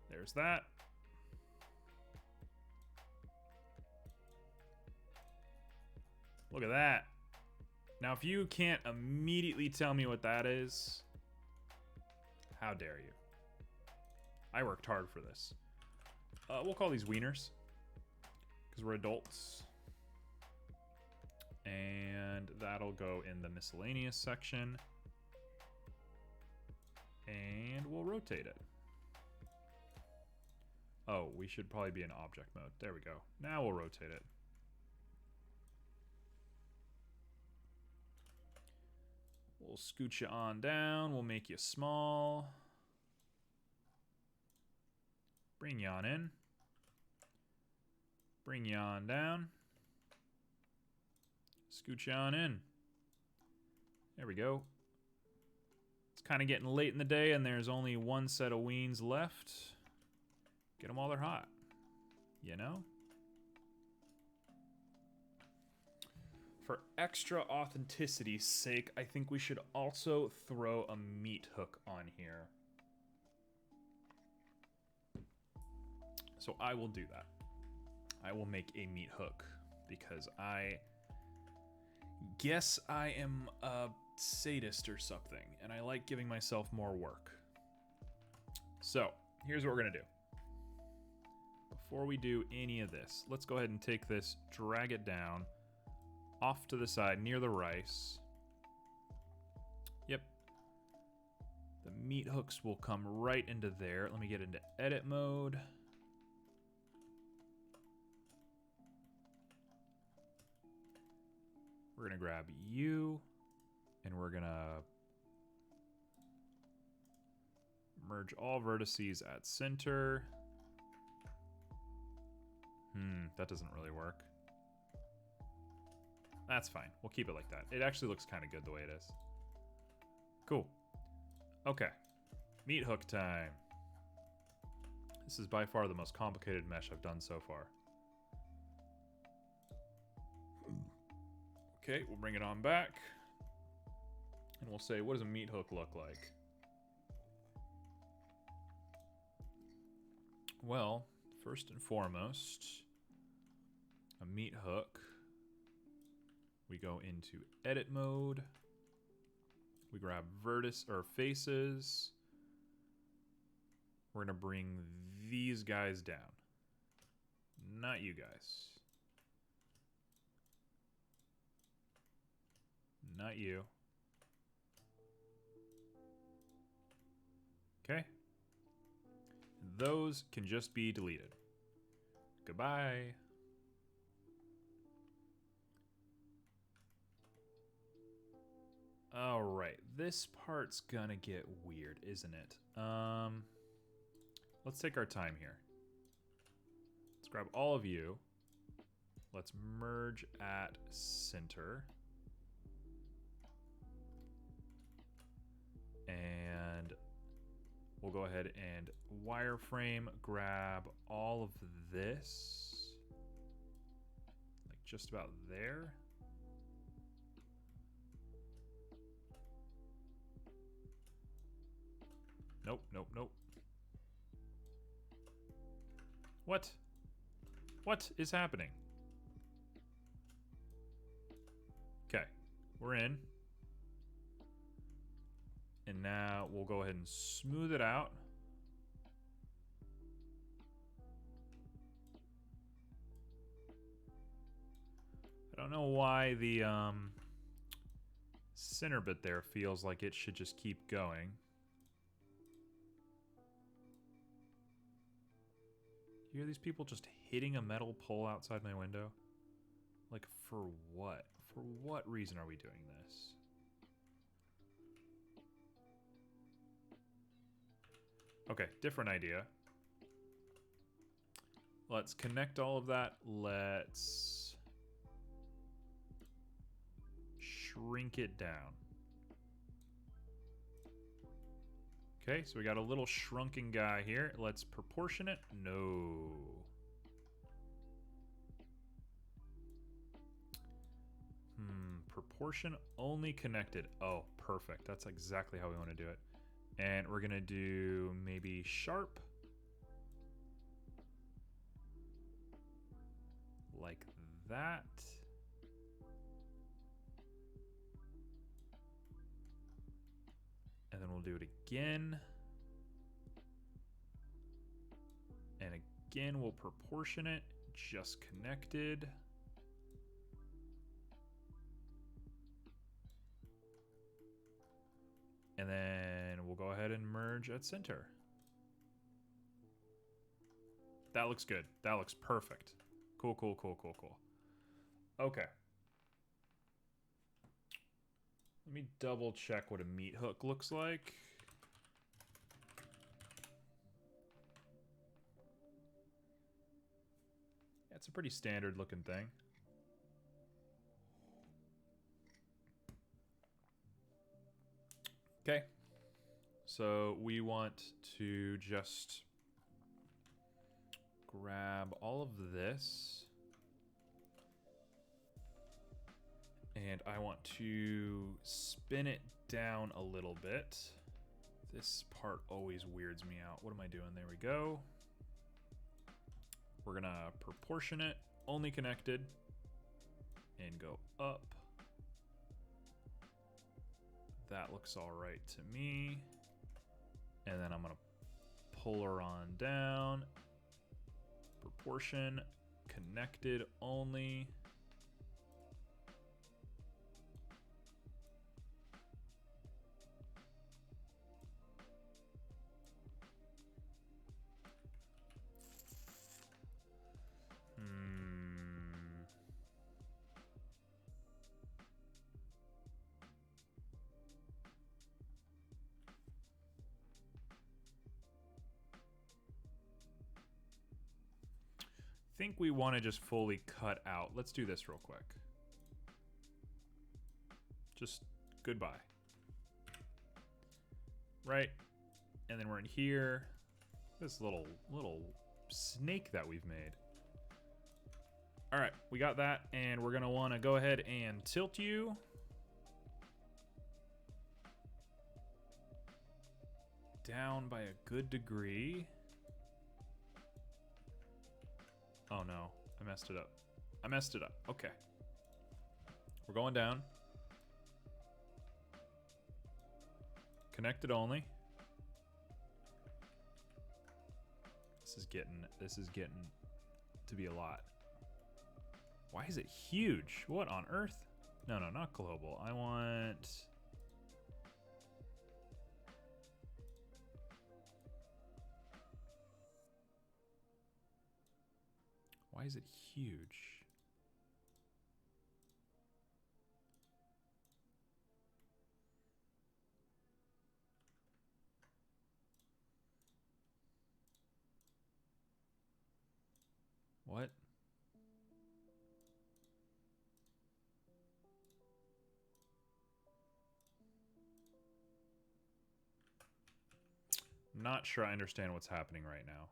There's that. Look at that. Now, if you can't immediately tell me what that is, how dare you? I worked hard for this. We'll call these wieners, because we're adults. And that'll go in the miscellaneous section. And we'll rotate it. Oh, we should probably be in object mode. There we go. Now we'll rotate it. We'll scoot you on down. We'll make you small. Bring you on in. Bring you on down. Scoot you on in. There we go. It's kind of getting late in the day and there's only one set of weens left. Get them while they're hot. You know? For extra authenticity's sake, I think we should also throw a meat hook on here. So I will do that. I will make a meat hook because I guess I am a sadist or something and I like giving myself more work. So here's what we're gonna do. Before we do any of this, let's go ahead and take this, drag it down off to the side near the rice. Yep. The meat hooks will come right into there. Let me get into edit mode. We're gonna grab you and we're gonna merge all vertices at center. That doesn't really work. That's fine. We'll keep it like that. It actually looks kind of good the way it is. Cool. Okay. Meat hook time. This is by far the most complicated mesh I've done so far. Okay, we'll bring it on back. And we'll say, what does a meat hook look like? Well, first and foremost, a meat hook. We go into edit mode. We grab vertice or faces. We're gonna bring these guys down. Not you guys. Not you. Okay. Those can just be deleted. Goodbye. All right, this part's gonna get weird, isn't it? Let's take our time here. Let's grab all of you. Let's merge at center. And we'll go ahead and wireframe grab all of this. Like just about there. Nope, nope, nope. What? What is happening? Okay, we're in. And now we'll go ahead and smooth it out. I don't know why the center bit there feels like it should just keep going. You hear these people just hitting a metal pole outside my window? Like, for what? For what reason are we doing this? Okay, different idea. Let's connect all of that. Let's shrink it down. Okay, so we got a little shrunken guy here. Let's proportion it. No. Proportion only connected. Oh, perfect. That's exactly how we want to do it. And we're going to do maybe sharp. Like that. And then we'll do it again. And again, we'll proportion it. Just connected. And then we'll go ahead and merge at center. That looks good. That looks perfect. Cool, cool, cool, cool, cool. Okay. Let me double check what a meat hook looks like. Yeah, it's a pretty standard looking thing. Okay. So we want to just grab all of this. And I want to spin it down a little bit. This part always weirds me out. What am I doing? There we go. We're gonna proportion it, only connected, and go up. That looks all right to me. And then I'm gonna pull her on down. Proportion, connected only. I think we want to just fully cut out. Let's do this real quick. Just goodbye. Right? And then we're in here. This little snake that we've made. All right, we got that, and we're gonna want to go ahead and tilt you. Down by a good degree. Oh no, I messed it up. I messed it up. Okay. We're going down. Connected only. This is getting to be a lot. Why is it huge? What on earth? No, no, not global. I want... Why is it huge? What? Not sure I understand what's happening right now.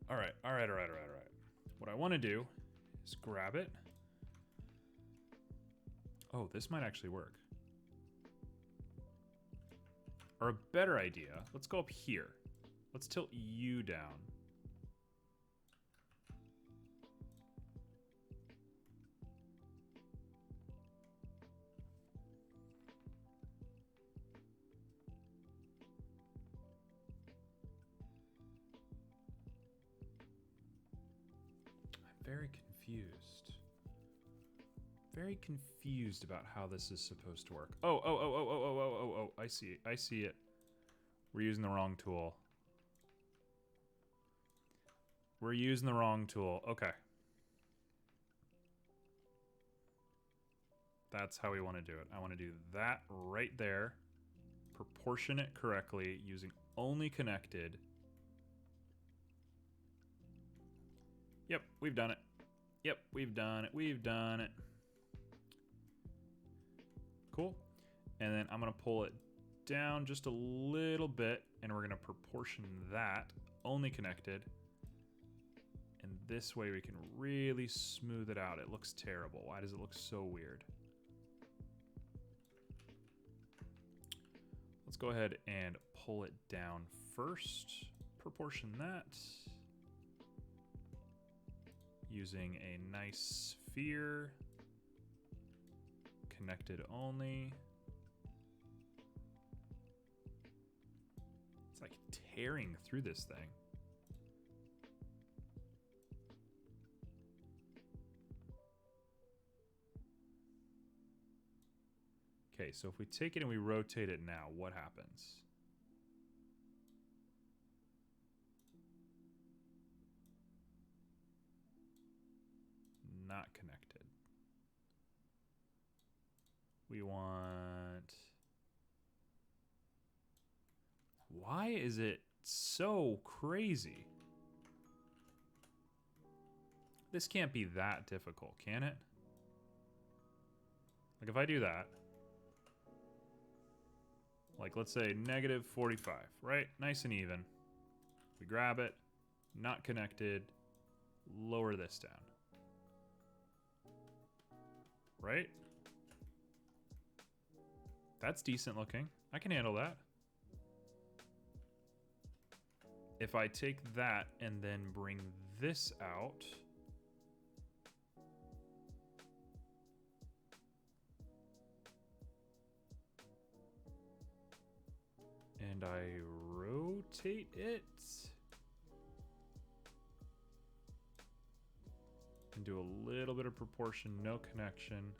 All right, all right, all right, all right, all right. What I want to do is grab it. Oh, this might actually work. Or a better idea, let's go up here. Let's tilt you down. I'm very confused. Very confused about how this is supposed to work. Oh, oh, oh, oh, oh, oh, oh, oh, oh, I see it. I see it. We're using the wrong tool. We're using the wrong tool. Okay. That's how we want to do it. I want to do that right there. Proportion it correctly using only connected. Yep, we've done it. Yep, we've done it. We've done it. Cool. And then I'm going to pull it down just a little bit, and we're going to proportion that only connected. And this way we can really smooth it out. It looks terrible. Why does it look so weird? Let's go ahead and pull it down first. Proportion that. Using a nice sphere. Connected only. It's like tearing through this thing. Okay, so if we take it and we rotate it now, what happens? Not connected. We want... Why is it so crazy? This can't be that difficult, can it? Like if I do that, like let's say negative 45, right? Nice and even. We grab it, not connected, lower this down. Right? That's decent looking. I can handle that. If I take that and then bring this out, and I rotate it and do a little bit of proportion, no connection.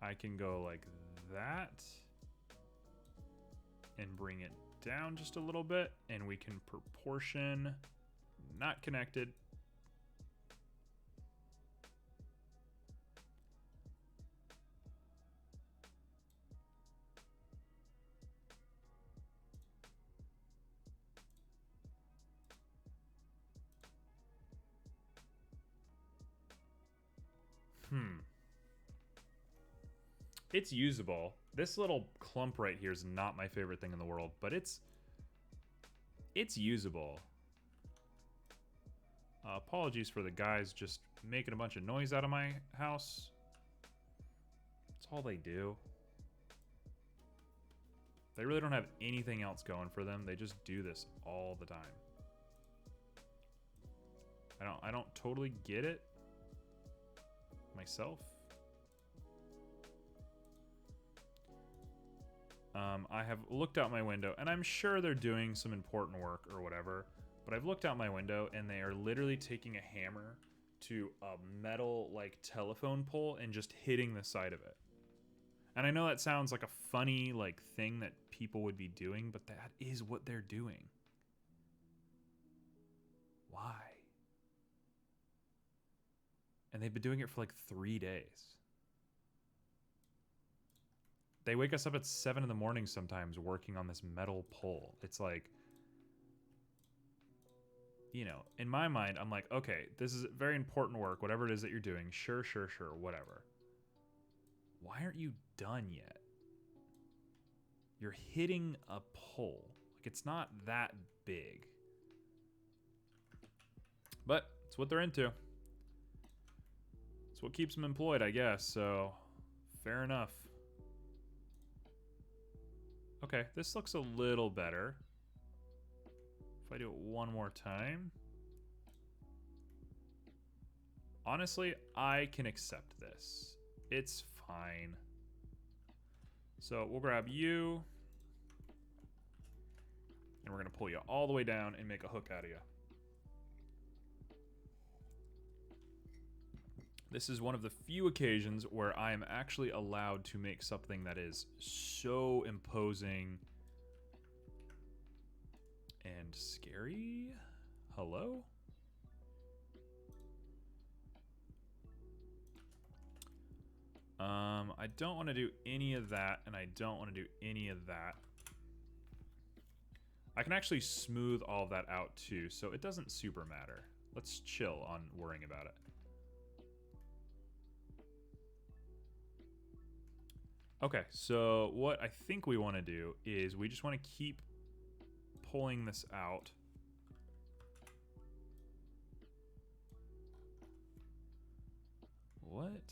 I can go like that and bring it down just a little bit, and we can proportion, not connected. It's usable. This little clump right here is not my favorite thing in the world, but it's usable. Apologies for the guys just making a bunch of noise out of my house. That's all they do. They really don't have anything else going for them. They just do this all the time. I don't totally get it myself. I have looked out my window, and I'm sure they're doing some important work or whatever, but I've looked out my window, and they are literally taking a hammer to a metal, like, telephone pole and just hitting the side of it. And I know that sounds like a funny, like, thing that people would be doing, but that is what they're doing. Why? And they've been doing it for, like, 3 days. They wake us up at 7 in the morning sometimes working on this metal pole. It's like, you know, in my mind, I'm like, okay, this is very important work, whatever it is that you're doing. Sure, whatever. Why aren't you done yet? You're hitting a pole. Like, it's not that big. But it's what they're into. It's what keeps them employed, I guess, so fair enough. Okay, this looks a little better. If I do it one more time. Honestly, I can accept this. It's fine. So we'll grab you. And we're going to pull you all the way down and make a hook out of you. This is one of the few occasions where I am actually allowed to make something that is so imposing and scary. Hello? I don't want to do any of that, and I don't want to do any of that. I can actually smooth all of that out too, so it doesn't super matter. Let's chill on worrying about it. Okay, so what I think we want to do is we just want to keep pulling this out. What?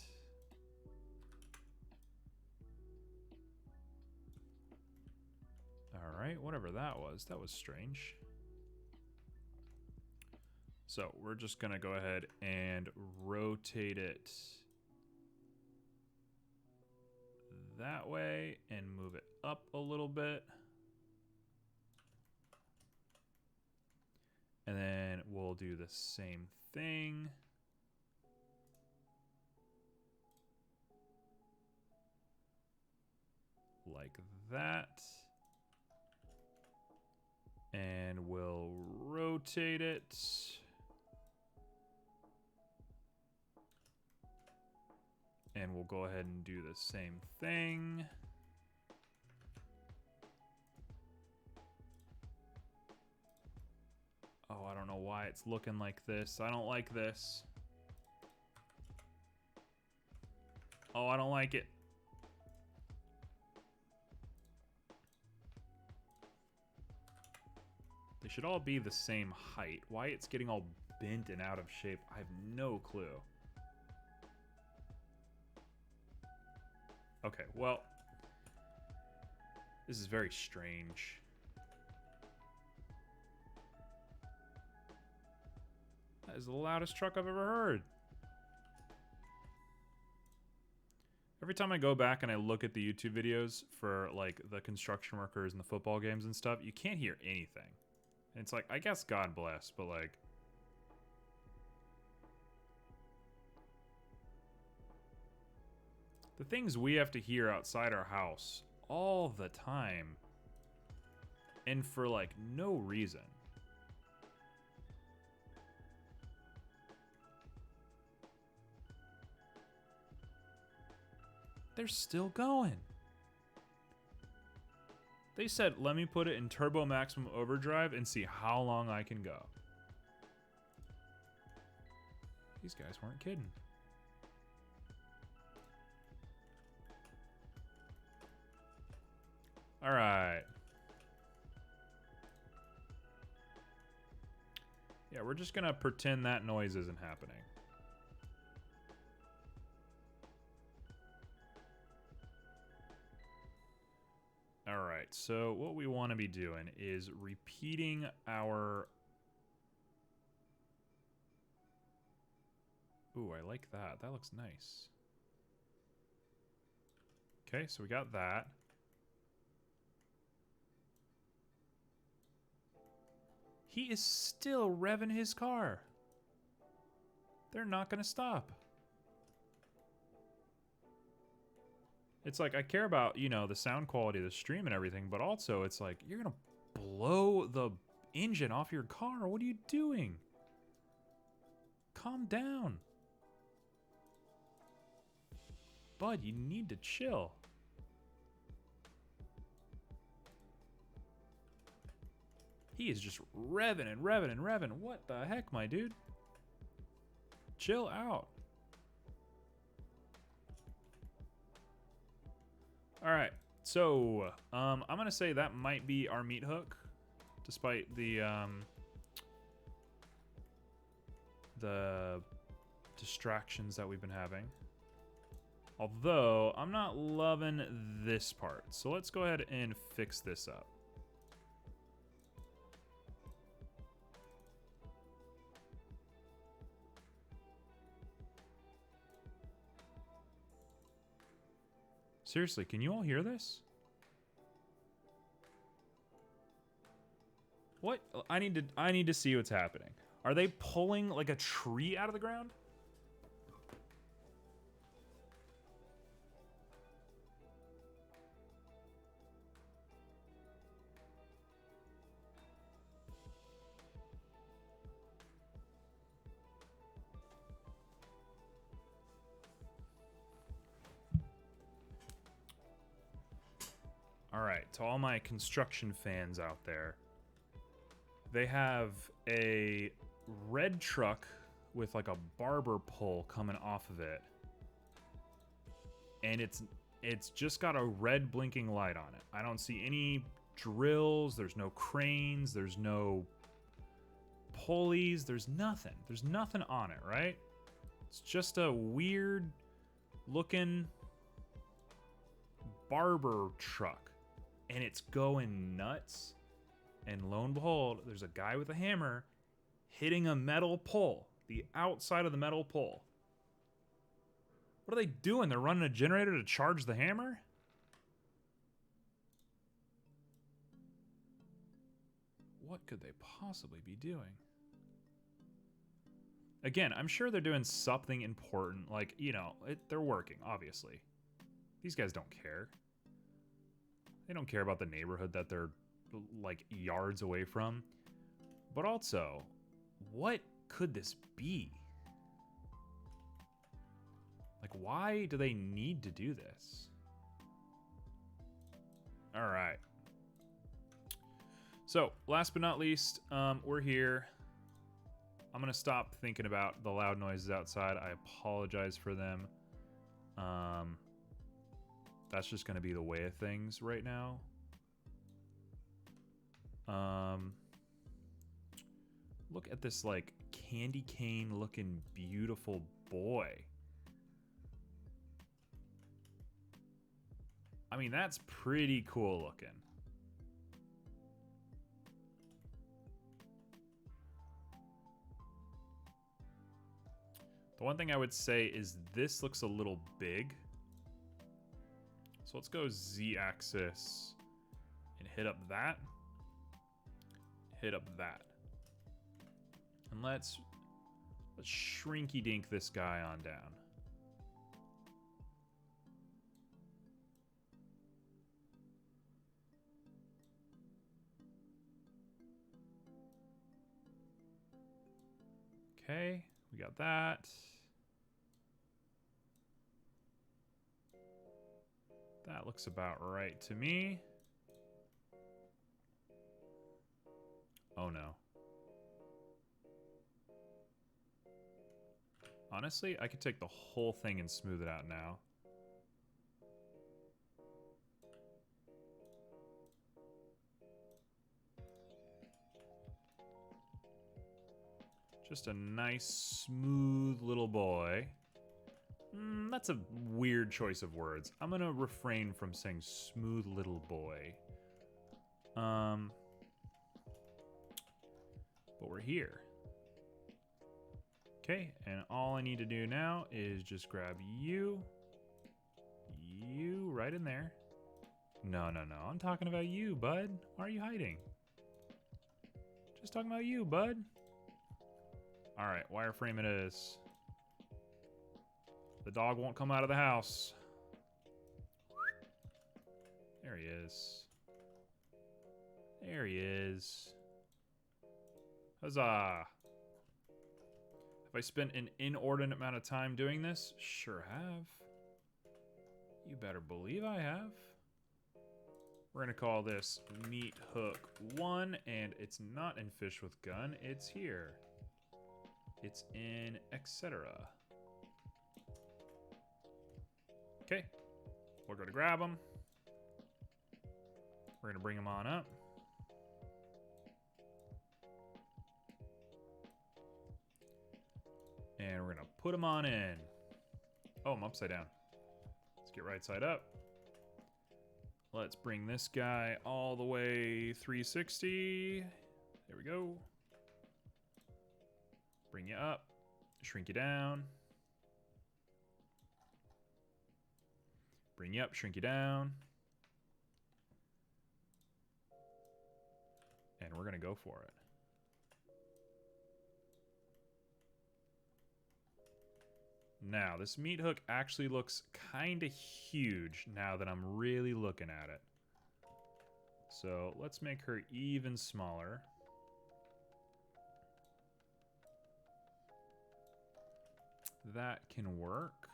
All right, whatever that was strange. So we're just gonna go ahead and rotate it that way and move it up a little bit. And then we'll do the same thing. Like that. And we'll rotate it. And we'll go ahead and do the same thing. Oh, I don't know why it's looking like this. I don't like this. Oh, I don't like it. They should all be the same height. Why it's getting all bent and out of shape, I have no clue. Okay, well, this is very strange. That is the loudest truck I've ever heard. Every time I go back and I look at the YouTube videos for like the construction workers and the football games and stuff, you can't hear anything. And it's like, I guess God bless, but like, the things we have to hear outside our house all the time and for like no reason. They're still going. They said, let me put it in turbo maximum overdrive and see how long I can go. These guys weren't kidding. All right. Yeah, we're just gonna pretend that noise isn't happening. All right, so what we want to be doing is repeating our... Ooh, I like that. That looks nice. Okay, so we got that. He is still revving his car. They're not gonna stop. It's like, I care about, you know, the sound quality of the stream and everything, but also it's like, you're gonna blow the engine off your car. What are you doing? Calm down. Bud, you need to chill. He is just revving and revving and revving. What the heck, my dude? Chill out. All right, so I'm gonna say that might be our meat hook, despite the distractions that we've been having. Although I'm not loving this part, so let's go ahead and fix this up. Seriously, can you all hear this? What? I need to see what's happening. Are they pulling like a tree out of the ground? All right, to all my construction fans out there, they have a red truck with like a barber pole coming off of it, and it's just got a red blinking light on it. I don't see any drills, there's no cranes, there's no pulleys, there's nothing. There's nothing on it, right? It's just a weird looking barber truck. And it's going nuts. And lo and behold, there's a guy with a hammer hitting a metal pole. The outside of the metal pole. What are they doing? They're running a generator to charge the hammer? What could they possibly be doing? Again, I'm sure they're doing something important. Like, you know, they're working, obviously. These guys don't care. They don't care about the neighborhood that they're, like, yards away from. But also, what could this be? Like, why do they need to do this? All right. So, last but not least, we're here. I'm going to stop thinking about the loud noises outside. I apologize for them. That's just going to be the way of things right now. Look at this, like, candy cane looking beautiful boy. I mean, that's pretty cool looking. The one thing I would say is this looks a little big. So let's go Z-axis and hit up that. Hit up that. And let's shrinky dink this guy on down. Okay, we got that. That looks about right to me. Oh no. Honestly, I could take the whole thing and smooth it out now. Just a nice, smooth little boy. That's a weird choice of words. I'm gonna refrain from saying smooth little boy. But we're here. Okay, and all I need to do now is just grab you right in there. No, I'm talking about you, bud. Why are you hiding? Just talking about you, bud. All right, wireframe it is. The dog won't come out of the house. There he is. There he is. Huzzah. Have I spent an inordinate amount of time doing this? Sure have. You better believe I have. We're gonna call this meat hook 1, and it's not in fish with gun, it's here. It's in etc. Okay, we're gonna grab them. We're gonna bring them on up. And we're gonna put them on in. Oh, I'm upside down. Let's get right side up. Let's bring this guy all the way 360. There we go. Bring you up, shrink you down. Bring you up, shrink you down. And we're gonna go for it. Now, this meat hook actually looks kind of huge now that I'm really looking at it. So let's make her even smaller. That can work.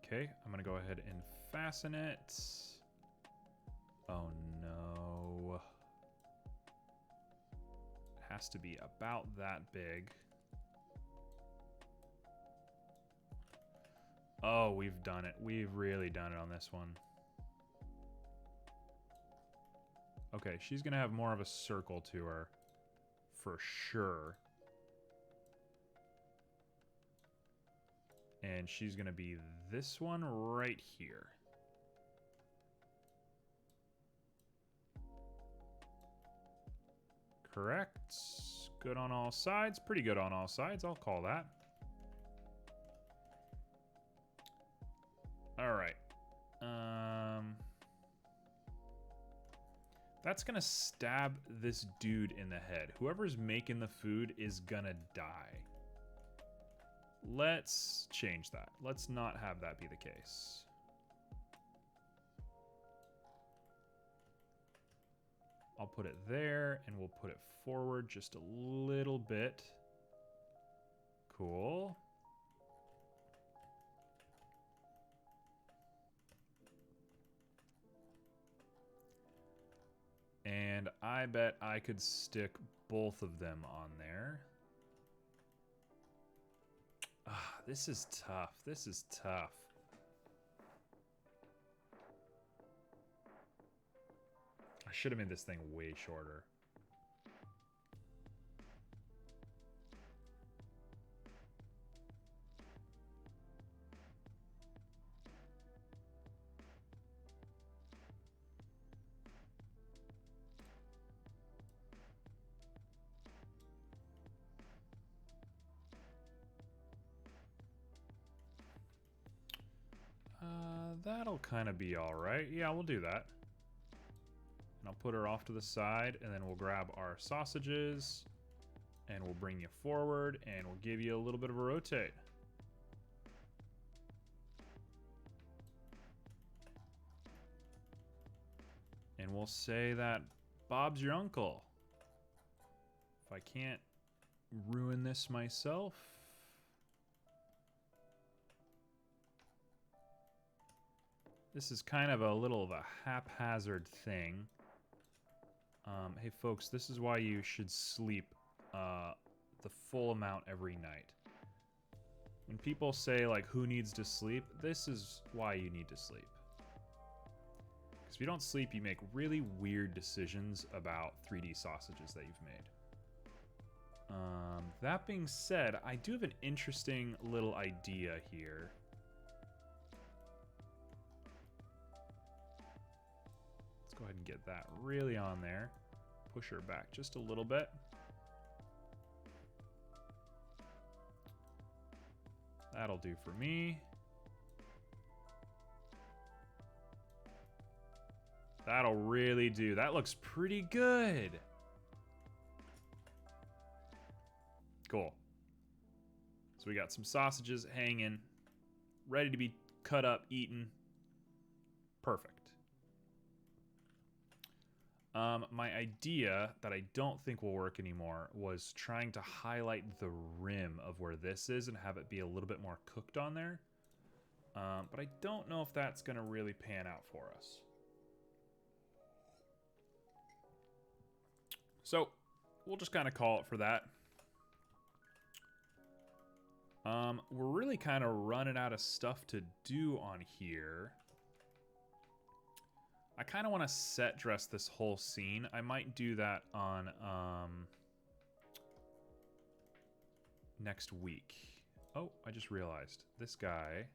Okay, I'm gonna go ahead and fasten it. Oh no. It has to be about that big. Oh, we've done it. We've really done it on this one. Okay, she's gonna have more of a circle to her, for sure. And she's gonna be this one right here. Correct. Good on all sides. Pretty good on all sides, I'll call that. All right. That's gonna stab this dude in the head. Whoever's making the food is gonna die. Let's change that. Let's not have that be the case. I'll put it there, and we'll put it forward just a little bit. Cool. And I bet I could stick both of them on there. Ah, this is tough. This is tough. I should have made this thing way shorter. That'll kind of be all right. Yeah, we'll do that. And I'll put her off to the side, and then we'll grab our sausages, and we'll bring you forward, and we'll give you a little bit of a rotate. And we'll say that Bob's your uncle. If I can't ruin this myself. This is kind of a little of a haphazard thing. Hey folks, this is why you should sleep the full amount every night. When people say, like, who needs to sleep, this is why you need to sleep. Because if you don't sleep, you make really weird decisions about 3D sausages that you've made. That being said, I do have an interesting little idea here. Let's go ahead and get that really on there. Push her back just a little bit. That'll do for me. That'll really do. That looks pretty good. Cool. So we got some sausages hanging, ready to be cut up, eaten. Perfect. My idea that I don't think will work anymore was trying to highlight the rim of where this is and have it be a little bit more cooked on there. But I don't know if that's going to really pan out for us. So we'll just kind of call it for that. We're really kind of running out of stuff to do on here. I kind of want to set dress this whole scene. I might do that on next week. Oh, I just realized this guy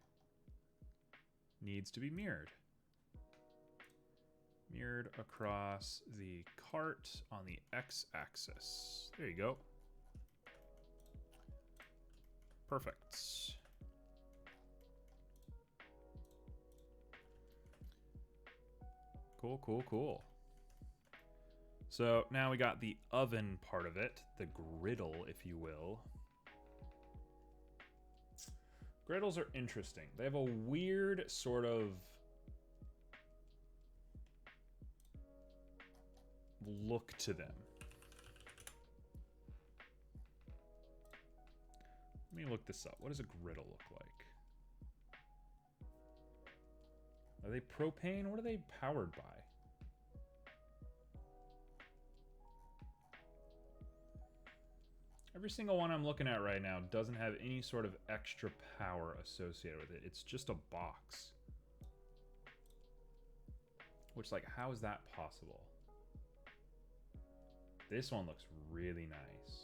needs to be mirrored. Mirrored across the cart on the x-axis. There you go. Perfect. Cool, cool, cool. So now we got the oven part of it, the griddle, if you will. Griddles are interesting. They have a weird sort of look to them. Let me look this up. What does a griddle look like? Are they propane? What are they powered by? Every single one I'm looking at right now doesn't have any sort of extra power associated with it. It's just a box. Which, like, how is that possible? This one looks really nice.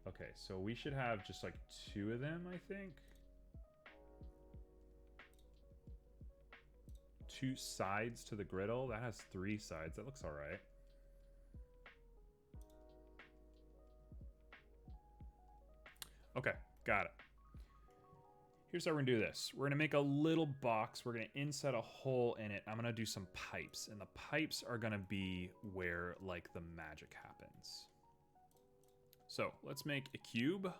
Okay, so we should have just like 2 of them, I think. 2 sides to the griddle. That has 3 sides. That looks all right. Okay, got it. Here's how we're gonna do this. We're gonna make a little box. We're gonna inset a hole in it. I'm gonna do some pipes, and the pipes are gonna be where like the magic happens. So let's make a cube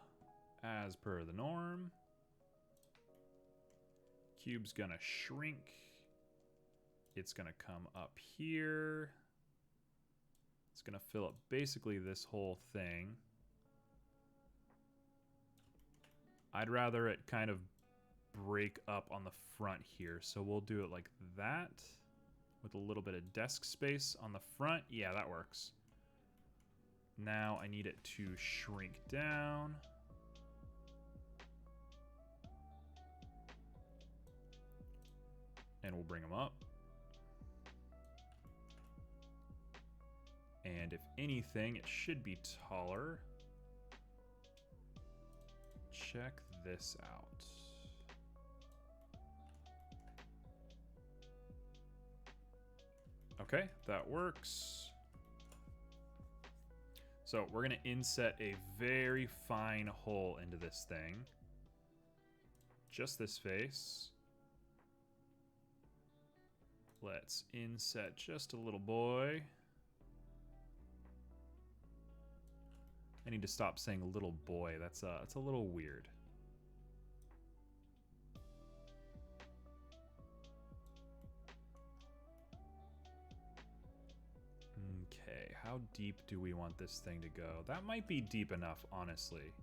as per the norm. Cube's gonna shrink. It's gonna come up here. It's gonna fill up basically this whole thing. I'd rather it kind of break up on the front here, so we'll do it like that with a little bit of desk space on the front. Yeah, that works. Now I need it to shrink down. And we'll bring them up. And if anything, it should be taller. Check this out. Okay, that works. So we're going to inset a very fine hole into this thing. Just this face. Let's inset just a little boy. I need to stop saying little boy. That's a little weird. Okay, how deep do we want this thing to go? That might be deep enough, honestly.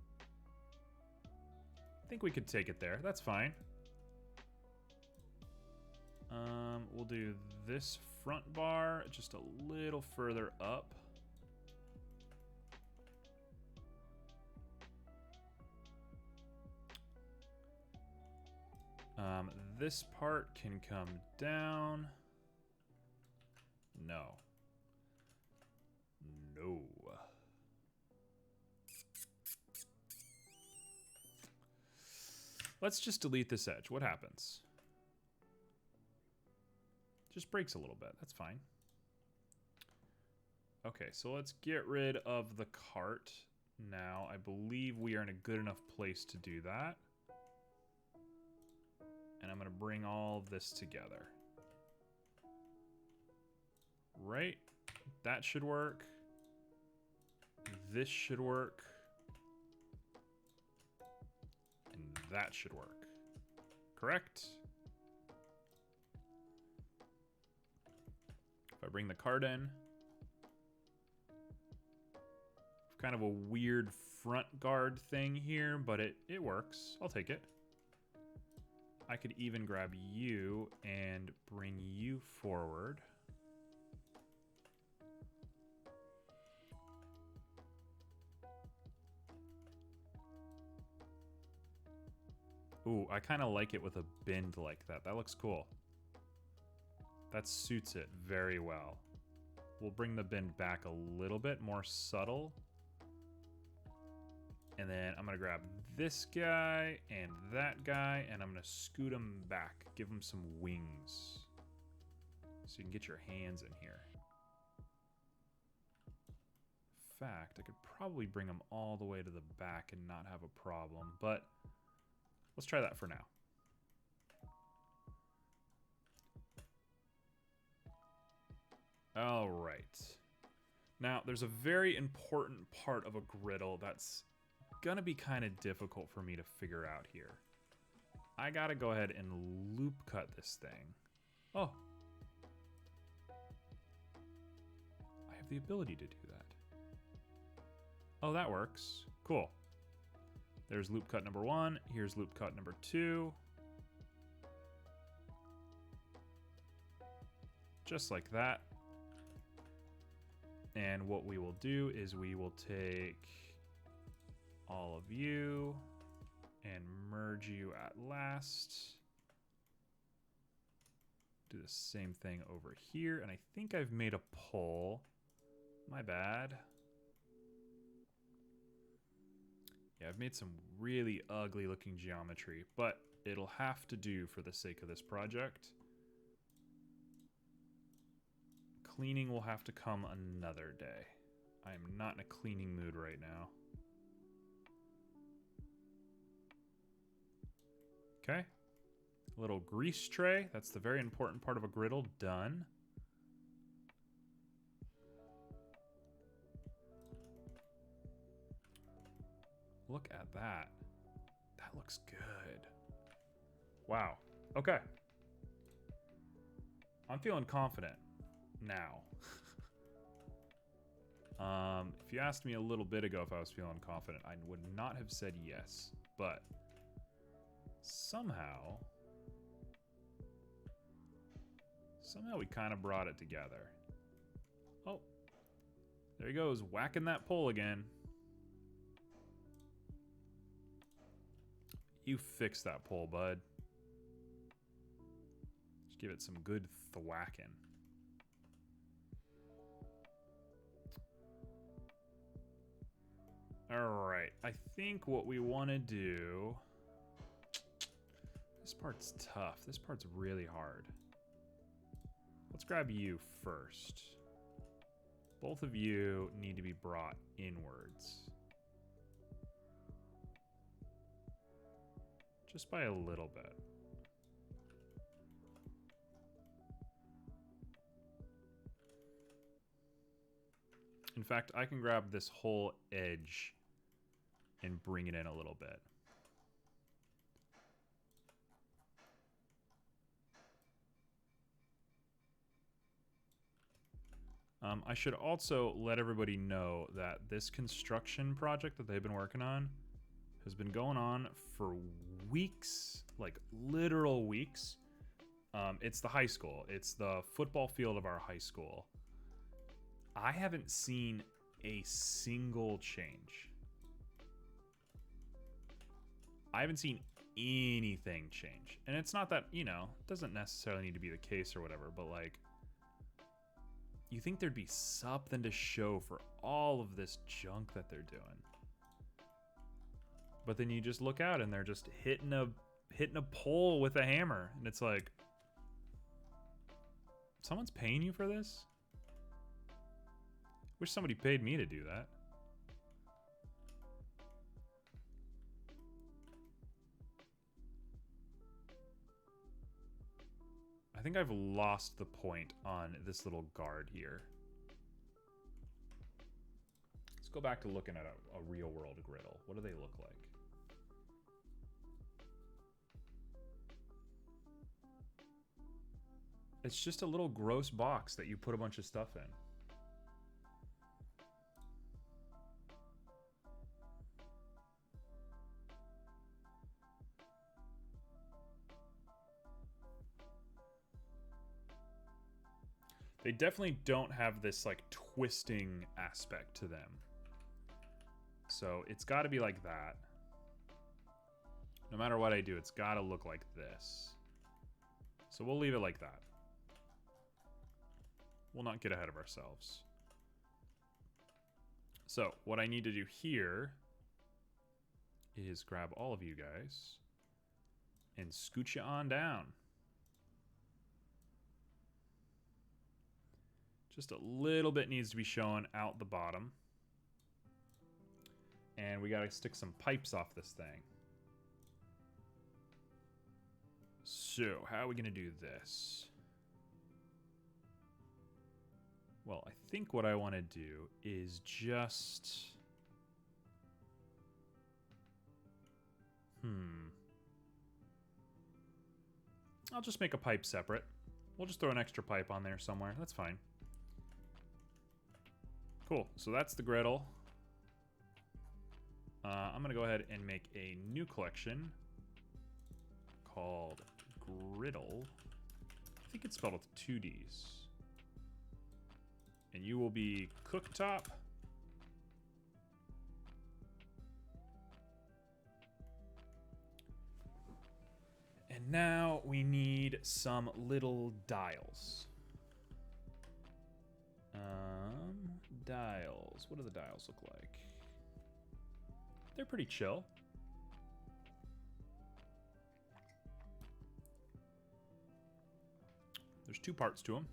I think we could take it there. That's fine. We'll do this front bar just a little further up. this part can come down. No. No. Let's just delete this edge. What happens? Just breaks a little bit. That's fine. Okay, so let's get rid of the cart now. I believe we are in a good enough place to do that. And I'm going to bring all of this together. Right? That should work. This should work. And that should work. Correct? If I bring the cart in, kind of a weird front guard thing here, but it works. I'll take it. I could even grab you and bring you forward. Ooh, I kind of like it with a bend like that. That looks cool. That suits it very well. We'll bring the bend back a little bit, more subtle. And then I'm going to grab this guy and that guy, and I'm going to scoot them back. Give them some wings. So you can get your hands in here. In fact, I could probably bring them all the way to the back and not have a problem. But let's try that for now. All right. Now, there's a very important part of a griddle that's gonna be kind of difficult for me to figure out here. I gotta go ahead and loop cut this thing. Oh. I have the ability to do that. Oh, that works. Cool. There's loop cut number 1. Here's loop cut number 2. Just like that. And what we will do is we will take all of you and merge you at last. Do the same thing over here, and I think I've made a pole. My bad. Yeah, I've made some really ugly looking geometry, but it'll have to do for the sake of this project. Cleaning will have to come another day. I am not in a cleaning mood right now. Okay, little grease tray. That's the very important part of a griddle. Done. Look at that. That looks good. Wow. Okay. I'm feeling confident now. If you asked me a little bit ago if I was feeling confident, I would not have said yes, but somehow we kind of brought it together. Oh, there he goes, whacking that pole again. You fix that pole, bud. Just give it some good thwacking. All right, I think what we want to do... This part's tough. This part's really hard. Let's grab you first. Both of you need to be brought inwards. Just by a little bit. In fact, I can grab this whole edge and bring it in a little bit. I should also let everybody know that this construction project that they've been working on has been going on for weeks, like literal weeks. It's the high school. It's the football field of our high school. I haven't seen a single change. I haven't seen anything change. And it's not that, you know, it doesn't necessarily need to be the case or whatever, but like, you think there'd be something to show for all of this junk that they're doing. But then you just look out and they're just hitting a pole with a hammer. And it's like, someone's paying you for this? Wish somebody paid me to do that. I think I've lost the point on this little guard here. Let's go back to looking at a real world griddle. What do they look like? It's just a little gross box that you put a bunch of stuff in. They definitely don't have this like twisting aspect to them. So it's got to be like that. No matter what I do, it's got to look like this. So we'll leave it like that. We'll not get ahead of ourselves. So what I need to do here is grab all of you guys and scoot you on down. Just a little bit needs to be shown out the bottom. And we gotta stick some pipes off this thing. So, how are we gonna do this? Well, I think what I want to do is just... I'll just make a pipe separate. We'll just throw an extra pipe on there somewhere. That's fine. Cool, so that's the griddle. I'm gonna go ahead and make a new collection called Griddle. I think it's spelled with 2 Ds. And you will be cooktop. And now we need some little dials. Dials. What do the dials look like? They're pretty chill. There's 2 parts to them.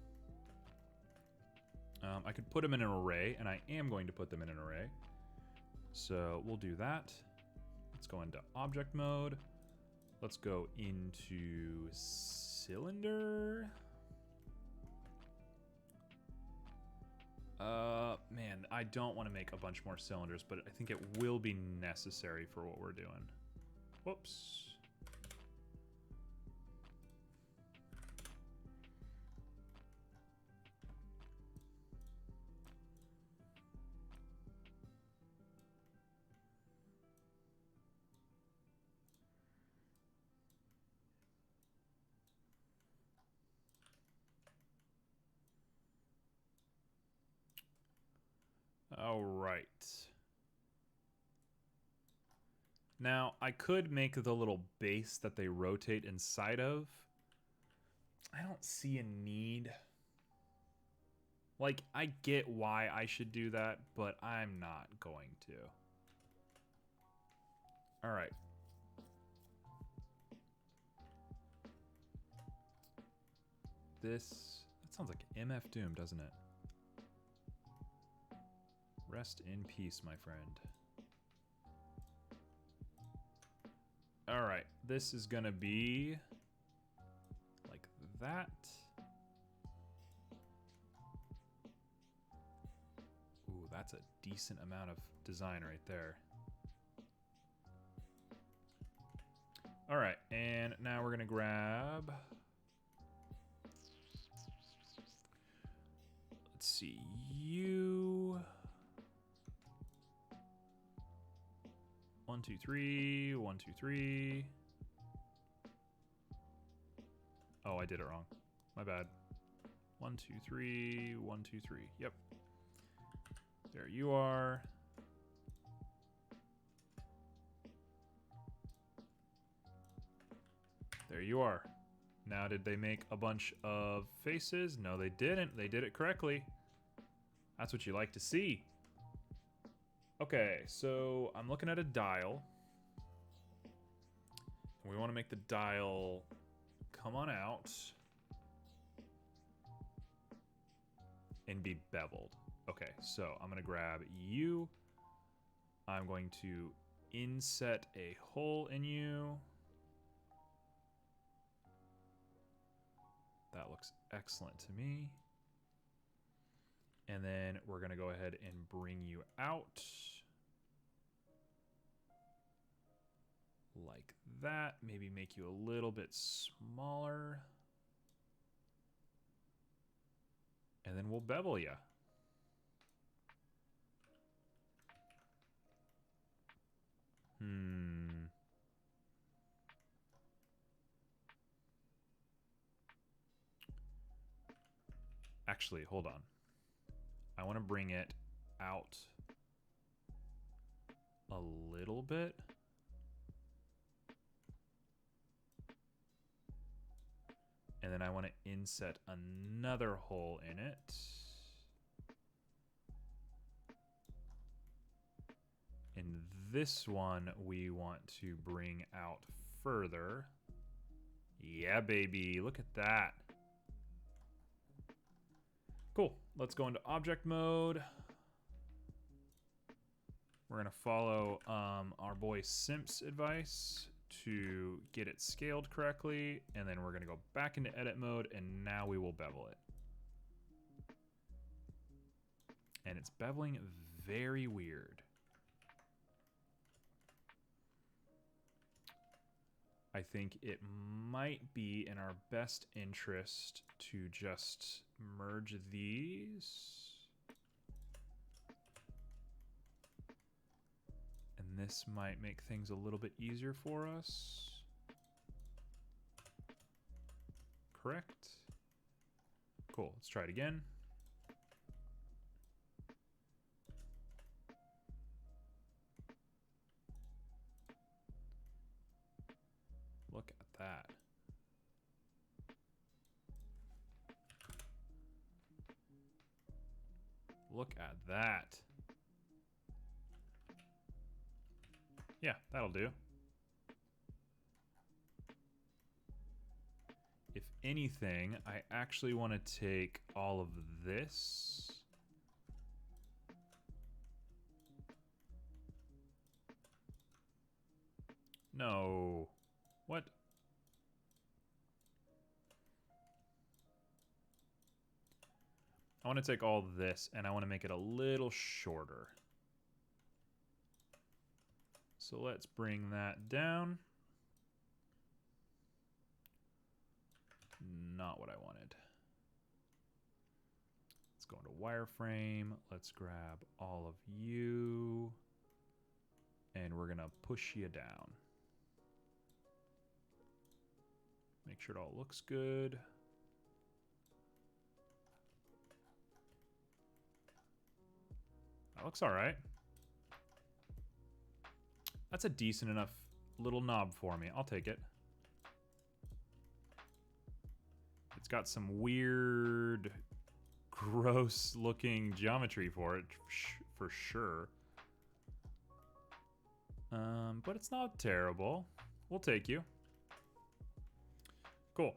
I could put them in an array, and I am going to put them in an array. So we'll do that. Let's go into object mode. Let's go into cylinder. Man, I don't want to make a bunch more cylinders, but I think it will be necessary for what we're doing. Whoops. All right. Now, I could make the little base that they rotate inside of. I don't see a need. Like, I get why I should do that, but I'm not going to. All right. That sounds like MF Doom, doesn't it? Rest in peace, my friend. All right, this is gonna be like that. Ooh, that's a decent amount of design right there. All right, and now we're gonna grab... Let's see, you... 1, 2, 3, 1, 2, 3. Oh, I did it wrong. My bad. 1, 2, 3, 1, 2, 3. Yep. There you are. There you are. Now, did they make a bunch of faces? No, they didn't. They did it correctly. That's what you like to see. Okay, so I'm looking at a dial. We want to make the dial come on out and be beveled. Okay, so I'm going to grab you. I'm going to inset a hole in you. That looks excellent to me. And then we're going to go ahead and bring you out. Like that. Maybe make you a little bit smaller. And then we'll bevel you. Actually, hold on. I want to bring it out a little bit. And then I want to inset another hole in it. And this one we want to bring out further. Yeah, baby. Look at that. Cool. Let's go into object mode. We're going to follow our boy Simp's advice to get it scaled correctly. And then we're going to go back into edit mode. And now we will bevel it. And it's beveling very weird. I think it might be in our best interest to just merge these. And this might make things a little bit easier for us. Correct. Cool, let's try it again. Look at that. Look at that. Yeah, that'll do. If anything, I actually want to take all of this. No. What? I want to take all this and I want to make it a little shorter. So let's bring that down. Not what I wanted. Let's go into wireframe. Let's grab all of you. And we're going to push you down. Make sure it all looks good. That looks all right. That's a decent enough little knob for me. I'll take it. It's got some weird, gross looking geometry for it, for sure. But it's not terrible. We'll take you. Cool.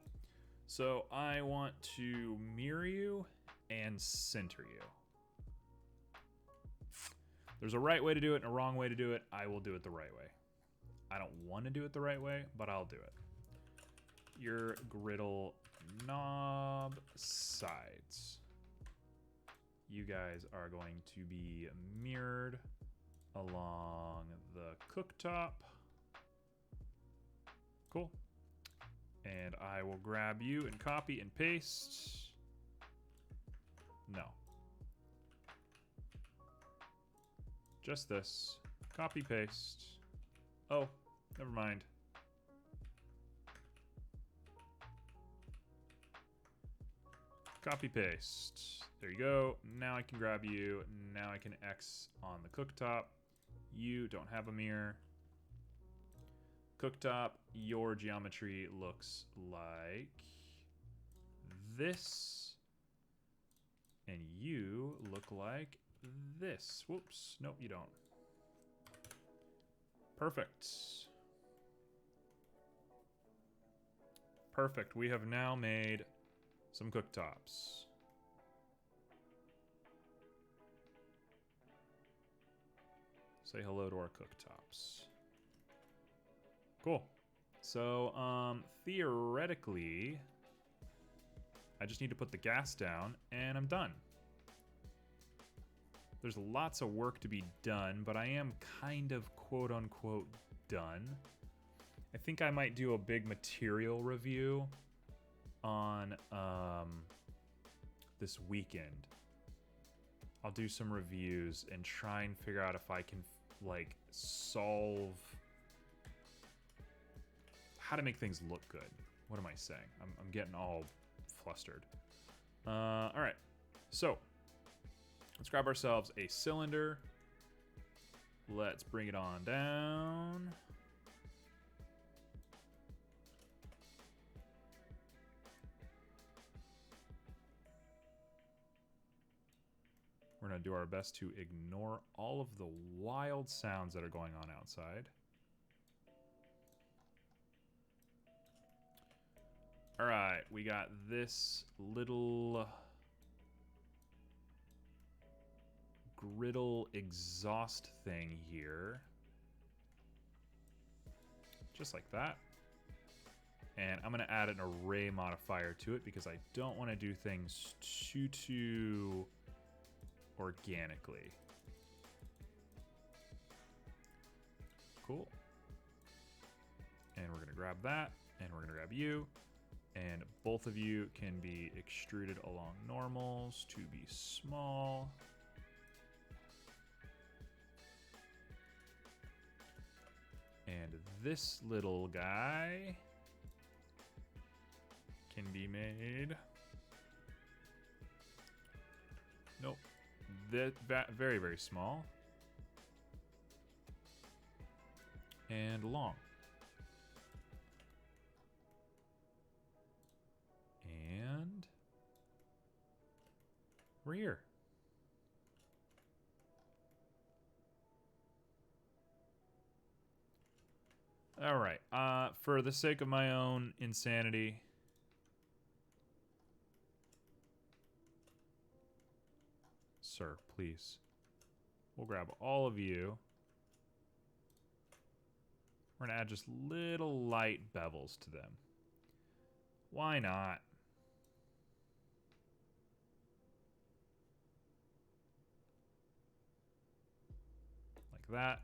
So I want to mirror you and center you. There's a right way to do it and a wrong way to do it. I will do it the right way. I don't want to do it the right way, but I'll do it. Your griddle knob sides. You guys are going to be mirrored along the cooktop. Cool. And I will grab you and copy and paste. No. Just this. Copy, paste. Oh, never mind. Copy, paste. There you go. Now I can grab you. Now I can X on the cooktop. You don't have a mirror. Cooktop, your geometry looks like this. And you look like this. Whoops. Nope, you don't. Perfect. Perfect. We have now made some cooktops. Say hello to our cooktops. Cool. So, theoretically, I just need to put the gas down, and I'm done. There's lots of work to be done, but I am kind of quote-unquote done. I think I might do a big material review on this weekend. I'll do some reviews and try and figure out if I can, like, solve how to make things look good. What am I saying? I'm getting all flustered. All right, so let's grab ourselves a cylinder. Let's bring it on down. We're gonna do our best to ignore all of the wild sounds that are going on outside. All right, we got this little griddle exhaust thing here. Just like that. And I'm gonna add an array modifier to it because I don't want to do things too organically. Cool. And we're gonna grab that, and we're gonna grab you, and both of you can be extruded along normals to be small. And this little guy can be made. Nope. That very, very small. And long. And we're here. All right. For the sake of my own insanity, sir, please. We'll grab all of you. We're gonna add just little light bevels to them. Why not? Like that.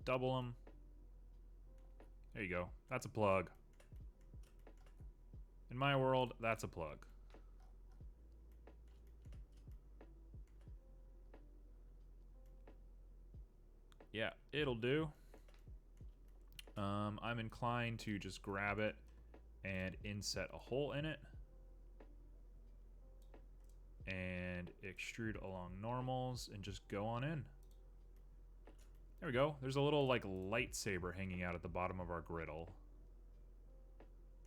Double them. There you go. That's a plug. In my world, that's a plug. Yeah, it'll do. I'm inclined to just grab it and inset a hole in it. And extrude along normals and just go on in. There we go. There's a little like lightsaber hanging out at the bottom of our griddle.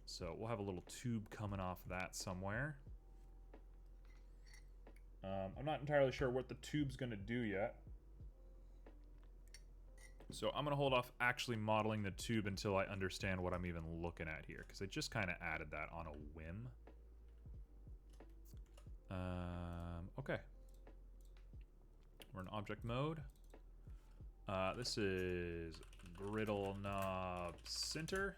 So we'll have a little tube coming off that somewhere. I'm not entirely sure what the tube's gonna do yet. So I'm gonna hold off actually modeling the tube until I understand what I'm even looking at here, because I just kind of added that on a whim. Okay. We're in object mode. This is griddle knob center.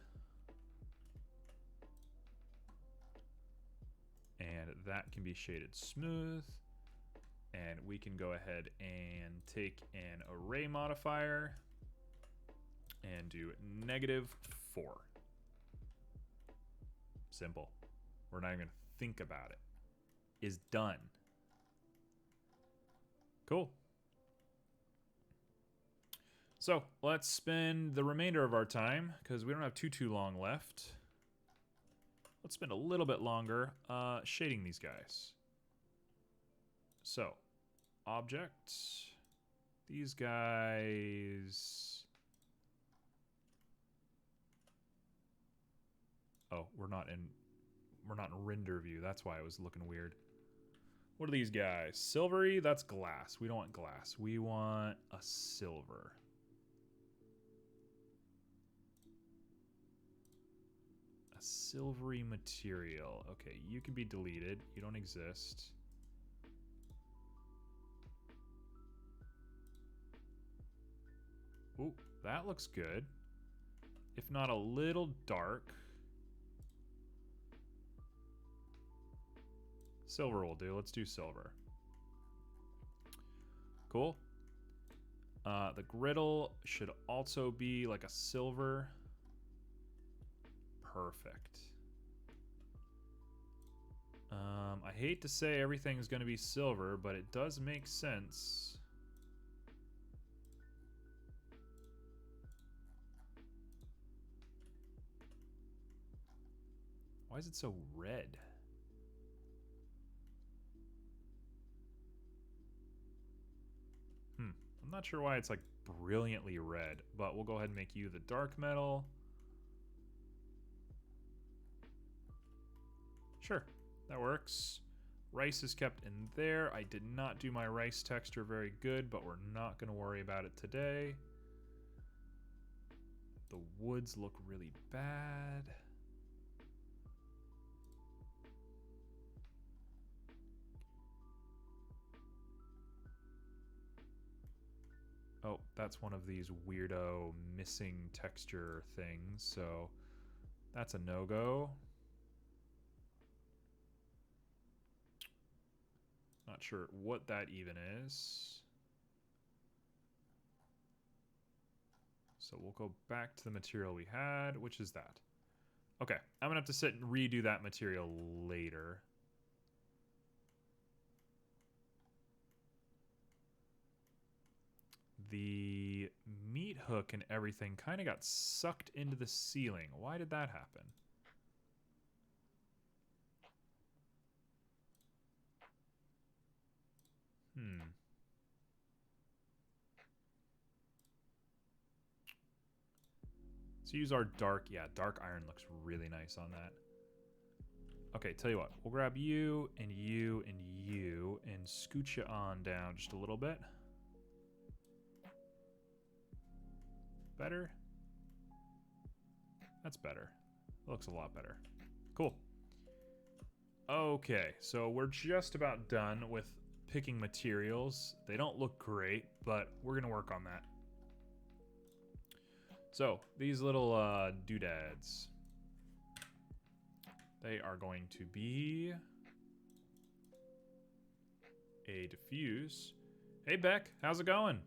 And that can be shaded smooth. And we can go ahead and take an array modifier and do -4. Simple. We're not even gonna think about it. Is done. Cool. So let's spend the remainder of our time, because we don't have too long left. Let's spend a little bit longer shading these guys. So, object. These guys we're not in render view. That's why it was looking weird. What are these guys? Silvery? That's glass. We don't want glass. We want a silver. A silvery material. Okay, you can be deleted. You don't exist. Ooh, that looks good. If not a little dark. Silver will do. Let's do silver. Cool. The griddle should also be like a silver. Perfect. I hate to say everything's going to be silver, but it does make sense. Why is it so red? I'm not sure why it's like brilliantly red, but we'll go ahead and make you the dark metal. Sure, that works. Rice is kept in there. I did not do my rice texture very good, but we're not going to worry about it today. The woods look really bad. Oh, that's one of these weirdo missing texture things, so that's a no-go. Not sure what that even is. So we'll go back to the material we had, which is that. Okay, I'm gonna have to sit and redo that material later. The meat hook and everything kind of got sucked into the ceiling. Why did that happen? Let's use our dark, dark iron looks really nice on that. Okay, tell you what, we'll grab you and you and you and scoot you on down just a little bit. Better? That's better. That looks a lot better. Cool. Okay, so we're just about done with picking materials. They don't look great, but we're gonna work on that. So, these little doodads. They are going to be a diffuse. Hey Beck, how's it going?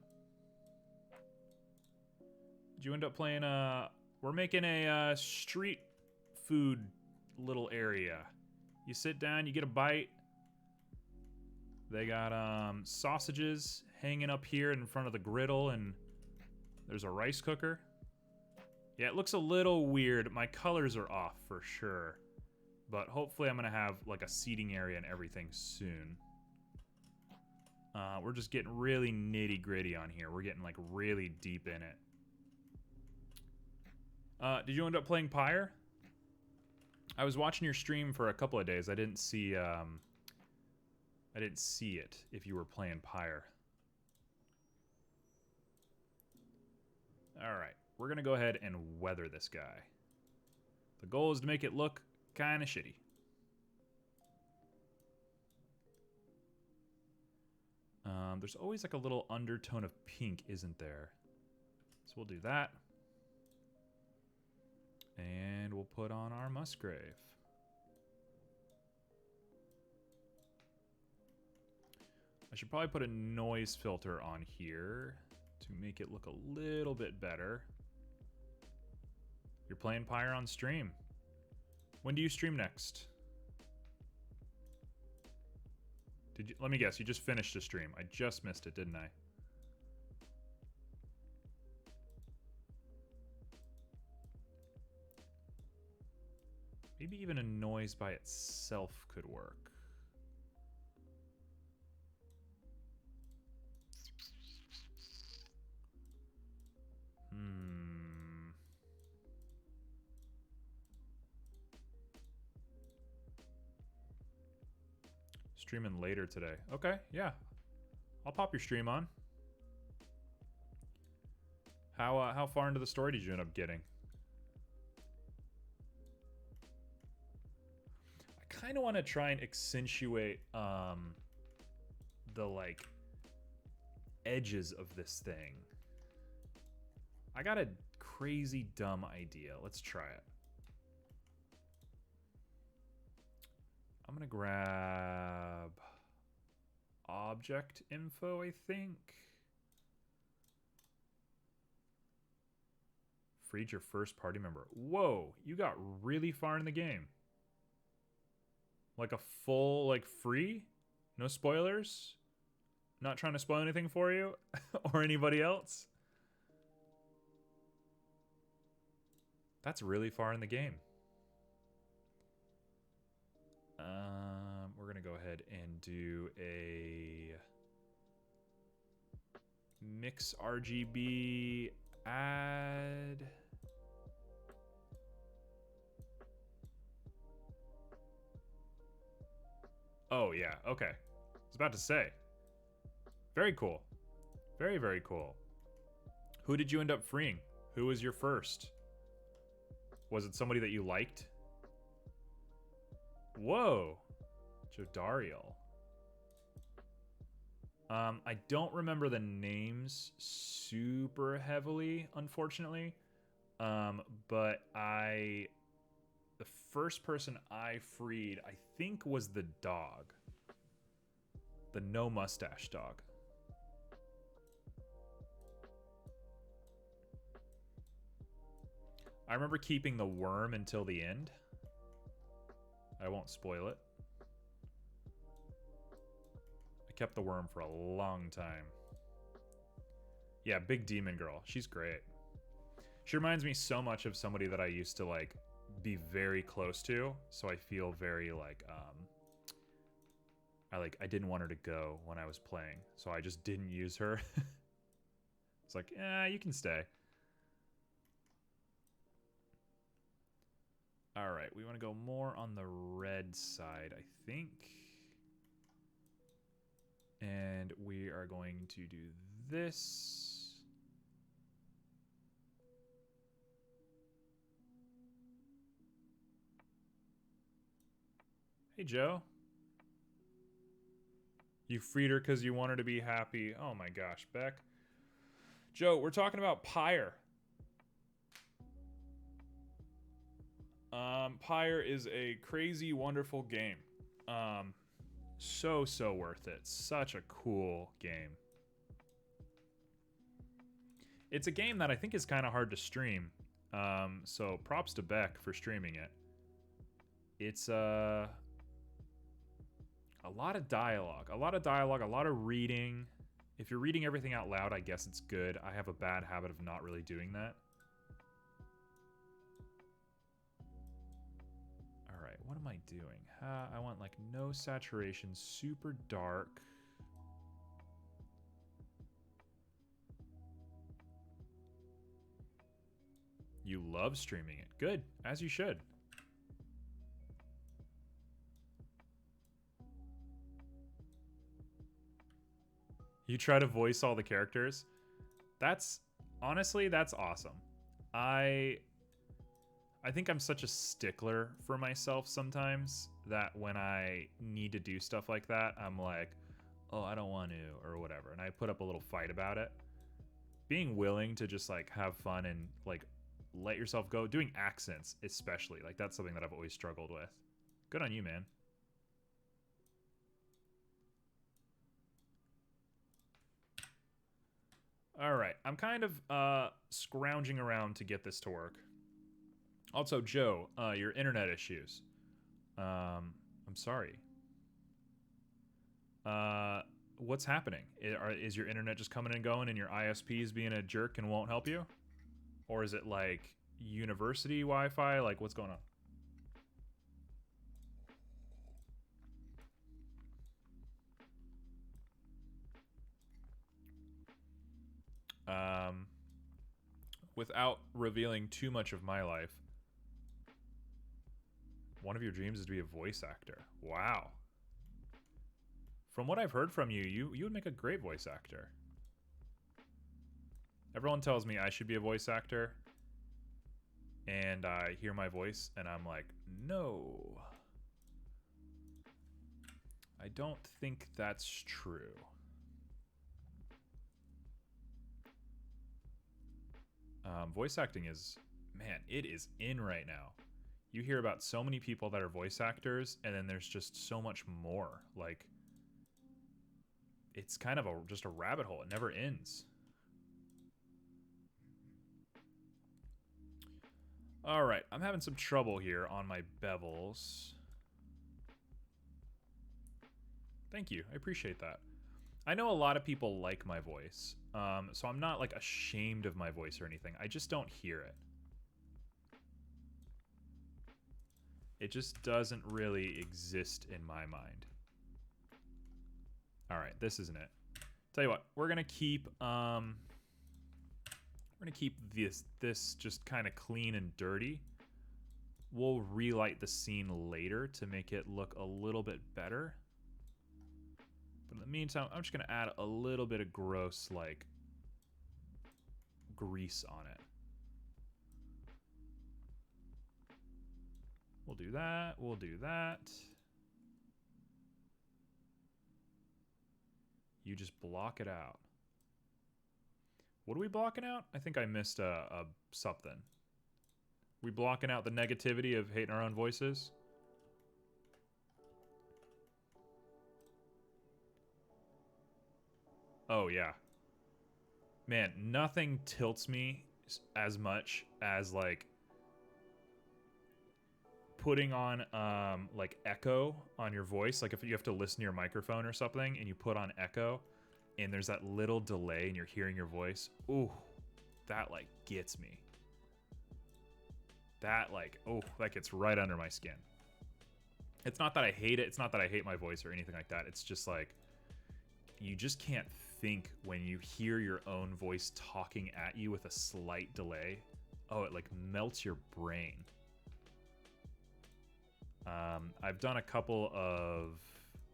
Did you end up playing we're making a street food little area. You sit down, you get a bite. They got sausages hanging up here in front of the griddle, and there's a rice cooker. Yeah, it looks a little weird. My colors are off for sure. But hopefully I'm going to have like a seating area and everything soon. We're just getting really nitty gritty on here. We're getting like really deep in it. Did you end up playing Pyre? I was watching your stream for a couple of days. I didn't see it if you were playing Pyre. All right. We're going to go ahead and weather this guy. The goal is to make it look kind of shitty. There's always like a little undertone of pink, isn't there? So we'll do that. And we'll put on our Musgrave. I should probably put a noise filter on here to make it look a little bit better. You're playing Pyre on stream. When do you stream next? Did you? Let me guess, you just finished a stream. I just missed it, didn't I? Maybe even a noise by itself could work. Streaming later today. Okay, yeah. I'll pop your stream on. How far into the story did you end up getting? I kind of want to try and accentuate the like edges of this thing. I got a crazy dumb idea. Let's try it. I'm gonna grab object info, I think. Freed your first party member. Whoa, you got really far in the game. Like a full, like, free? No spoilers? Not trying to spoil anything for you or anybody else. That's really far in the game. We're gonna go ahead and do a mix RGB add. Oh yeah, okay. I was about to say. Very cool. Very, very cool. Who did you end up freeing? Who was your first? Was it somebody that you liked? Whoa. Jodariel. I don't remember the names super heavily, unfortunately. But the first person I freed, I think, was the dog. The no mustache dog. I remember keeping the worm until the end. I won't spoil it. I kept the worm for a long time. Yeah, big demon girl. She's great. She reminds me so much of somebody that I used to, like, be very close to. So I feel very, like, I didn't want her to go when I was playing. So I just didn't use her. It's like, you can stay. All right, we want to go more on the red side, I think. And we are going to do this. Hey, Joe. You freed her because you want her to be happy. Oh my gosh, Beck. Joe, we're talking about Pyre. Pyre is a crazy, wonderful game. So worth it. Such a cool game. It's a game that I think is kind of hard to stream. So props to Beck for streaming it. It's a lot of dialogue. A lot of reading. If you're reading everything out loud, I guess it's good. I have a bad habit of not really doing that. Alright, what am I doing? I want, like, no saturation, super dark. You love streaming it. Good, as you should. You try to voice all the characters. Honestly, that's awesome. I think I'm such a stickler for myself sometimes that when I need to do stuff like that, I'm like, oh, I don't want to, or whatever. And I put up a little fight about it. Being willing to just, like, have fun and, like, let yourself go. Doing accents, especially. Like, that's something that I've always struggled with. Good on you, man. All right, I'm kind of scrounging around to get this to work. Also, Joe, your internet issues. I'm sorry. What's happening? Is your internet just coming and going and your ISP is being a jerk and won't help you? Or is it like university Wi-Fi? Like, what's going on? Without revealing too much of my life, one of your dreams is to be a voice actor. Wow. From what I've heard from you, you would make a great voice actor. Everyone tells me I should be a voice actor, and I hear my voice, and I'm like, no. I don't think that's true. Voice acting is, man, it is in right now. You hear about so many people that are voice actors, and then there's just so much more. Like, it's kind of just a rabbit hole. It never ends. All right, I'm having some trouble here on my bevels. Thank you, I appreciate that. I know a lot of people like my voice, so I'm not like ashamed of my voice or anything. I just don't hear it. It just doesn't really exist in my mind. All right, this isn't it. Tell you what, we're gonna keep this just kind of clean and dirty. We'll relight the scene later to make it look a little bit better. But in the meantime, I'm just gonna add a little bit of gross, like, grease on it. We'll do that, we'll do that. You just block it out. What are we blocking out? I think I missed a something. We blocking out the negativity of hating our own voices? Oh, yeah. Man, nothing tilts me as much as, like, putting on, like, echo on your voice. Like, if you have to listen to your microphone or something, and you put on echo, and there's that little delay, and you're hearing your voice. Ooh, that, like, gets me. That, like, oh, that gets right under my skin. It's not that I hate it. It's not that I hate my voice or anything like that. It's just, like, you just can't think when you hear your own voice talking at you with a slight delay. Oh, it, like, melts your brain. I've done a couple of...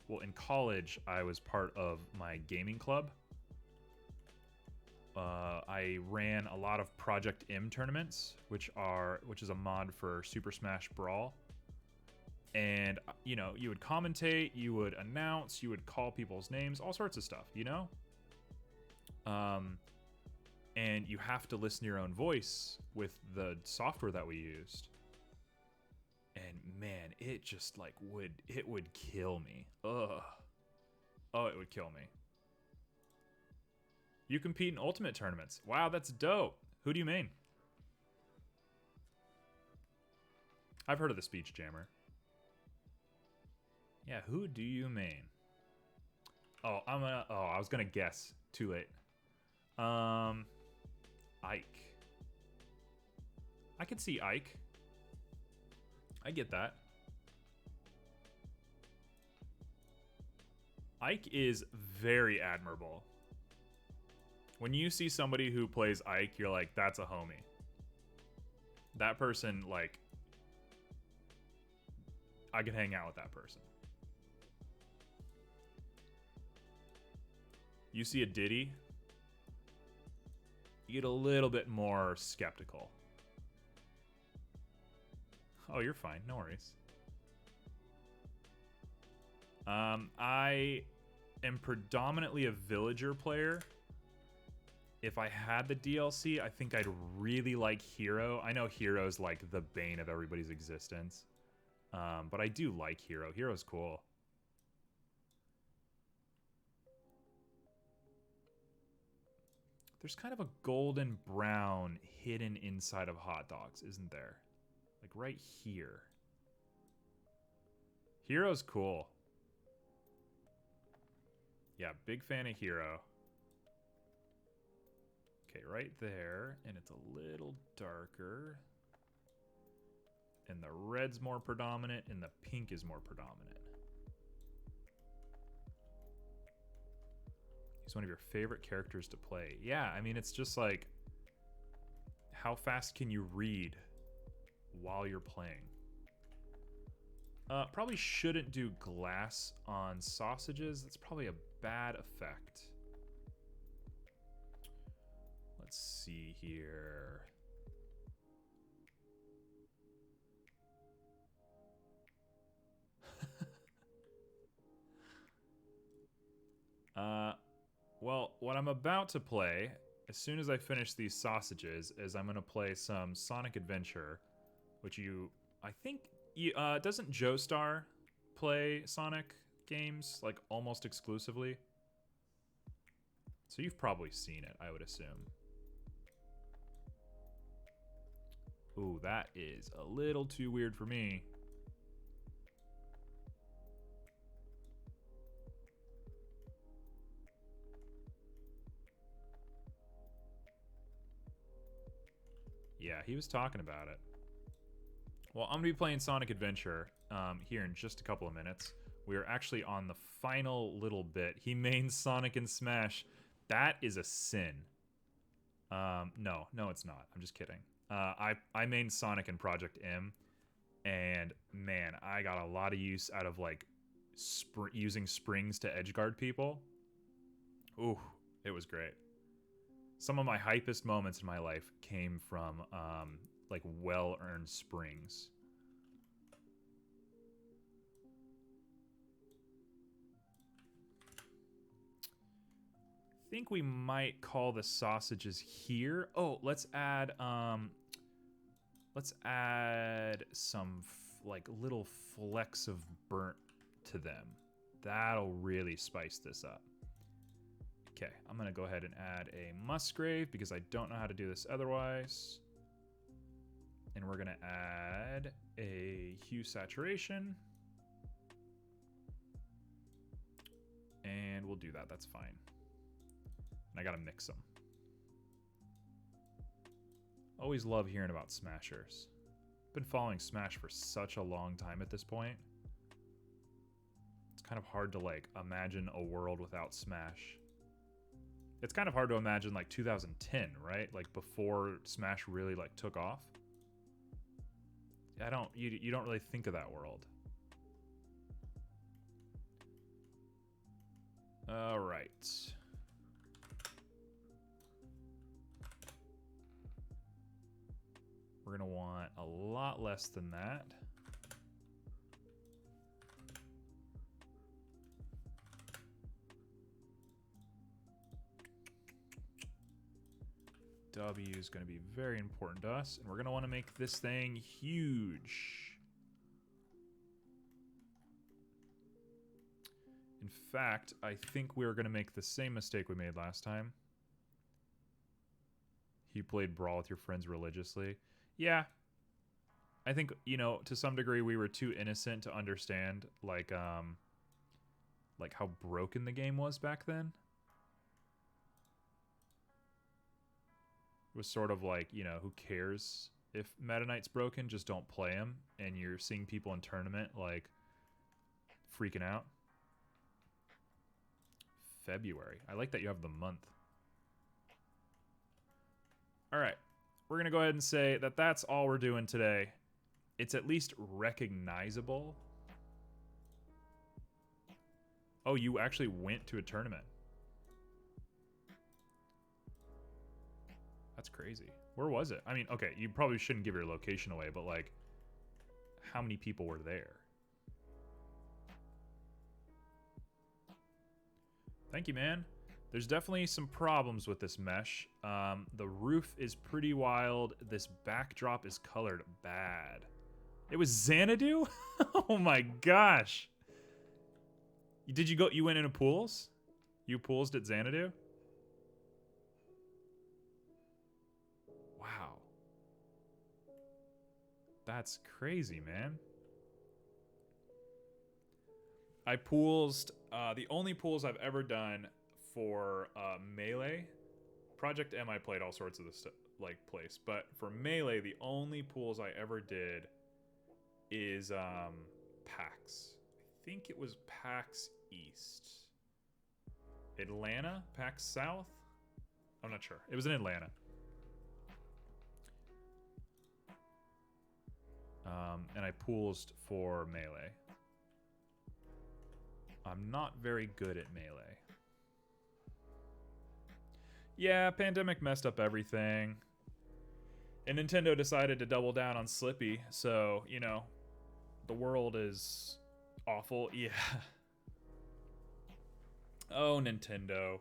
Well, in college, I was part of my gaming club. I ran a lot of Project M tournaments, which is a mod for Super Smash Brawl. And, you know, you would commentate, you would announce, you would call people's names, all sorts of stuff, you know? And you have to listen to your own voice with the software that we used. And man, it just like it would kill me. Ugh. Oh, it would kill me. You compete in ultimate tournaments. Wow, that's dope. Who do you main? I've heard of the Speech Jammer. Yeah, who do you main? Oh, I was gonna guess. Too late. Ike. I could see Ike. I get that. Ike is very admirable. When you see somebody who plays Ike, you're like, that's a homie. That person, like, I could hang out with that person. You see a Diddy, you get a little bit more skeptical. Oh, you're fine. No worries. I am predominantly a villager player. If I had the DLC, I think I'd really like Hero. I know Hero's like the bane of everybody's existence. But I do like Hero. Hero's cool. There's kind of a golden brown hidden inside of hot dogs, isn't there? Like right here. Hero's cool. Yeah, big fan of Hero. Okay, right there. And it's a little darker. And the red's more predominant, and the pink is more predominant. He's one of your favorite characters to play. Yeah, I mean, it's just like, how fast can you read while you're playing? Probably shouldn't do glass on sausages. That's probably a bad effect. Let's see here. Well, what I'm about to play, as soon as I finish these sausages, is I'm going to play some Sonic Adventure, which I think, doesn't Joestar play Sonic games, like, almost exclusively? So you've probably seen it, I would assume. Ooh, that is a little too weird for me. Yeah, he was talking about it. Well, I'm going to be playing Sonic Adventure here in just a couple of minutes. We are actually on the final little bit. He mains Sonic and Smash. That is a sin. No, it's not. I'm just kidding. I main Sonic in Project M, and man, I got a lot of use out of like using springs to edgeguard people. Ooh, it was great. Some of my hypest moments in my life came from like well-earned springs. I think we might call the sausages here. Oh, let's add some like little flecks of burnt to them. That'll really spice this up. Okay, I'm gonna go ahead and add a Musgrave because I don't know how to do this otherwise. And we're gonna add a hue saturation. And we'll do that, that's fine. And I gotta mix them. Always love hearing about Smashers. Been following Smash for such a long time at this point. It's kind of hard to like imagine a world without Smash. It's kind of hard to imagine like 2010, right? Like before Smash really like took off. You don't really think of that world. All right. We're gonna want a lot less than that. W is going to be very important to us, and we're going to want to make this thing huge. In fact, I think we're going to make the same mistake we made last time. You played Brawl with your friends religiously. Yeah. I think, you know, to some degree we were too innocent to understand, like how broken the game was back then. Was sort of like, you know, who cares if Meta Knight's broken? Just don't play him. And you're seeing people in tournament, like, freaking out. February. I like that you have the month. All right. We're going to go ahead and say that that's all we're doing today. It's at least recognizable. Oh, you actually went to a tournament. That's crazy. Where was it? I mean, okay, you probably shouldn't give your location away, but like, how many people were there? Thank you, man. There's definitely some problems with this mesh. The roof is pretty wild. This backdrop is colored bad. It was Xanadu? Oh my gosh. Did you go, you went into pools? You poolsed at Xanadu? Wow. That's crazy, man. I pools, the only pools I've ever done for Melee, Project M I played all sorts of this like place, but for Melee, the only pools I ever did is PAX. I think it was PAX East. Atlanta? PAX South? I'm not sure. It was in Atlanta. and I pools for melee. I'm not very good at melee. Yeah, pandemic messed up everything. And Nintendo decided to double down on Slippy, so, you know, the world is awful. Yeah. Oh, Nintendo.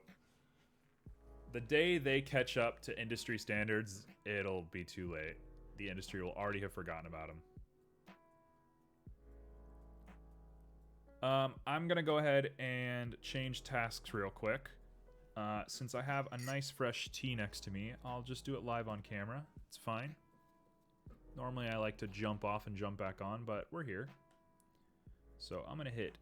The day they catch up to industry standards, it'll be too late. The industry will already have forgotten about them. I'm going to go ahead and change tasks real quick. Since I have a nice fresh tea next to me, I'll just do it live on camera. It's fine. Normally I like to jump off and jump back on, but we're here. So I'm going to hit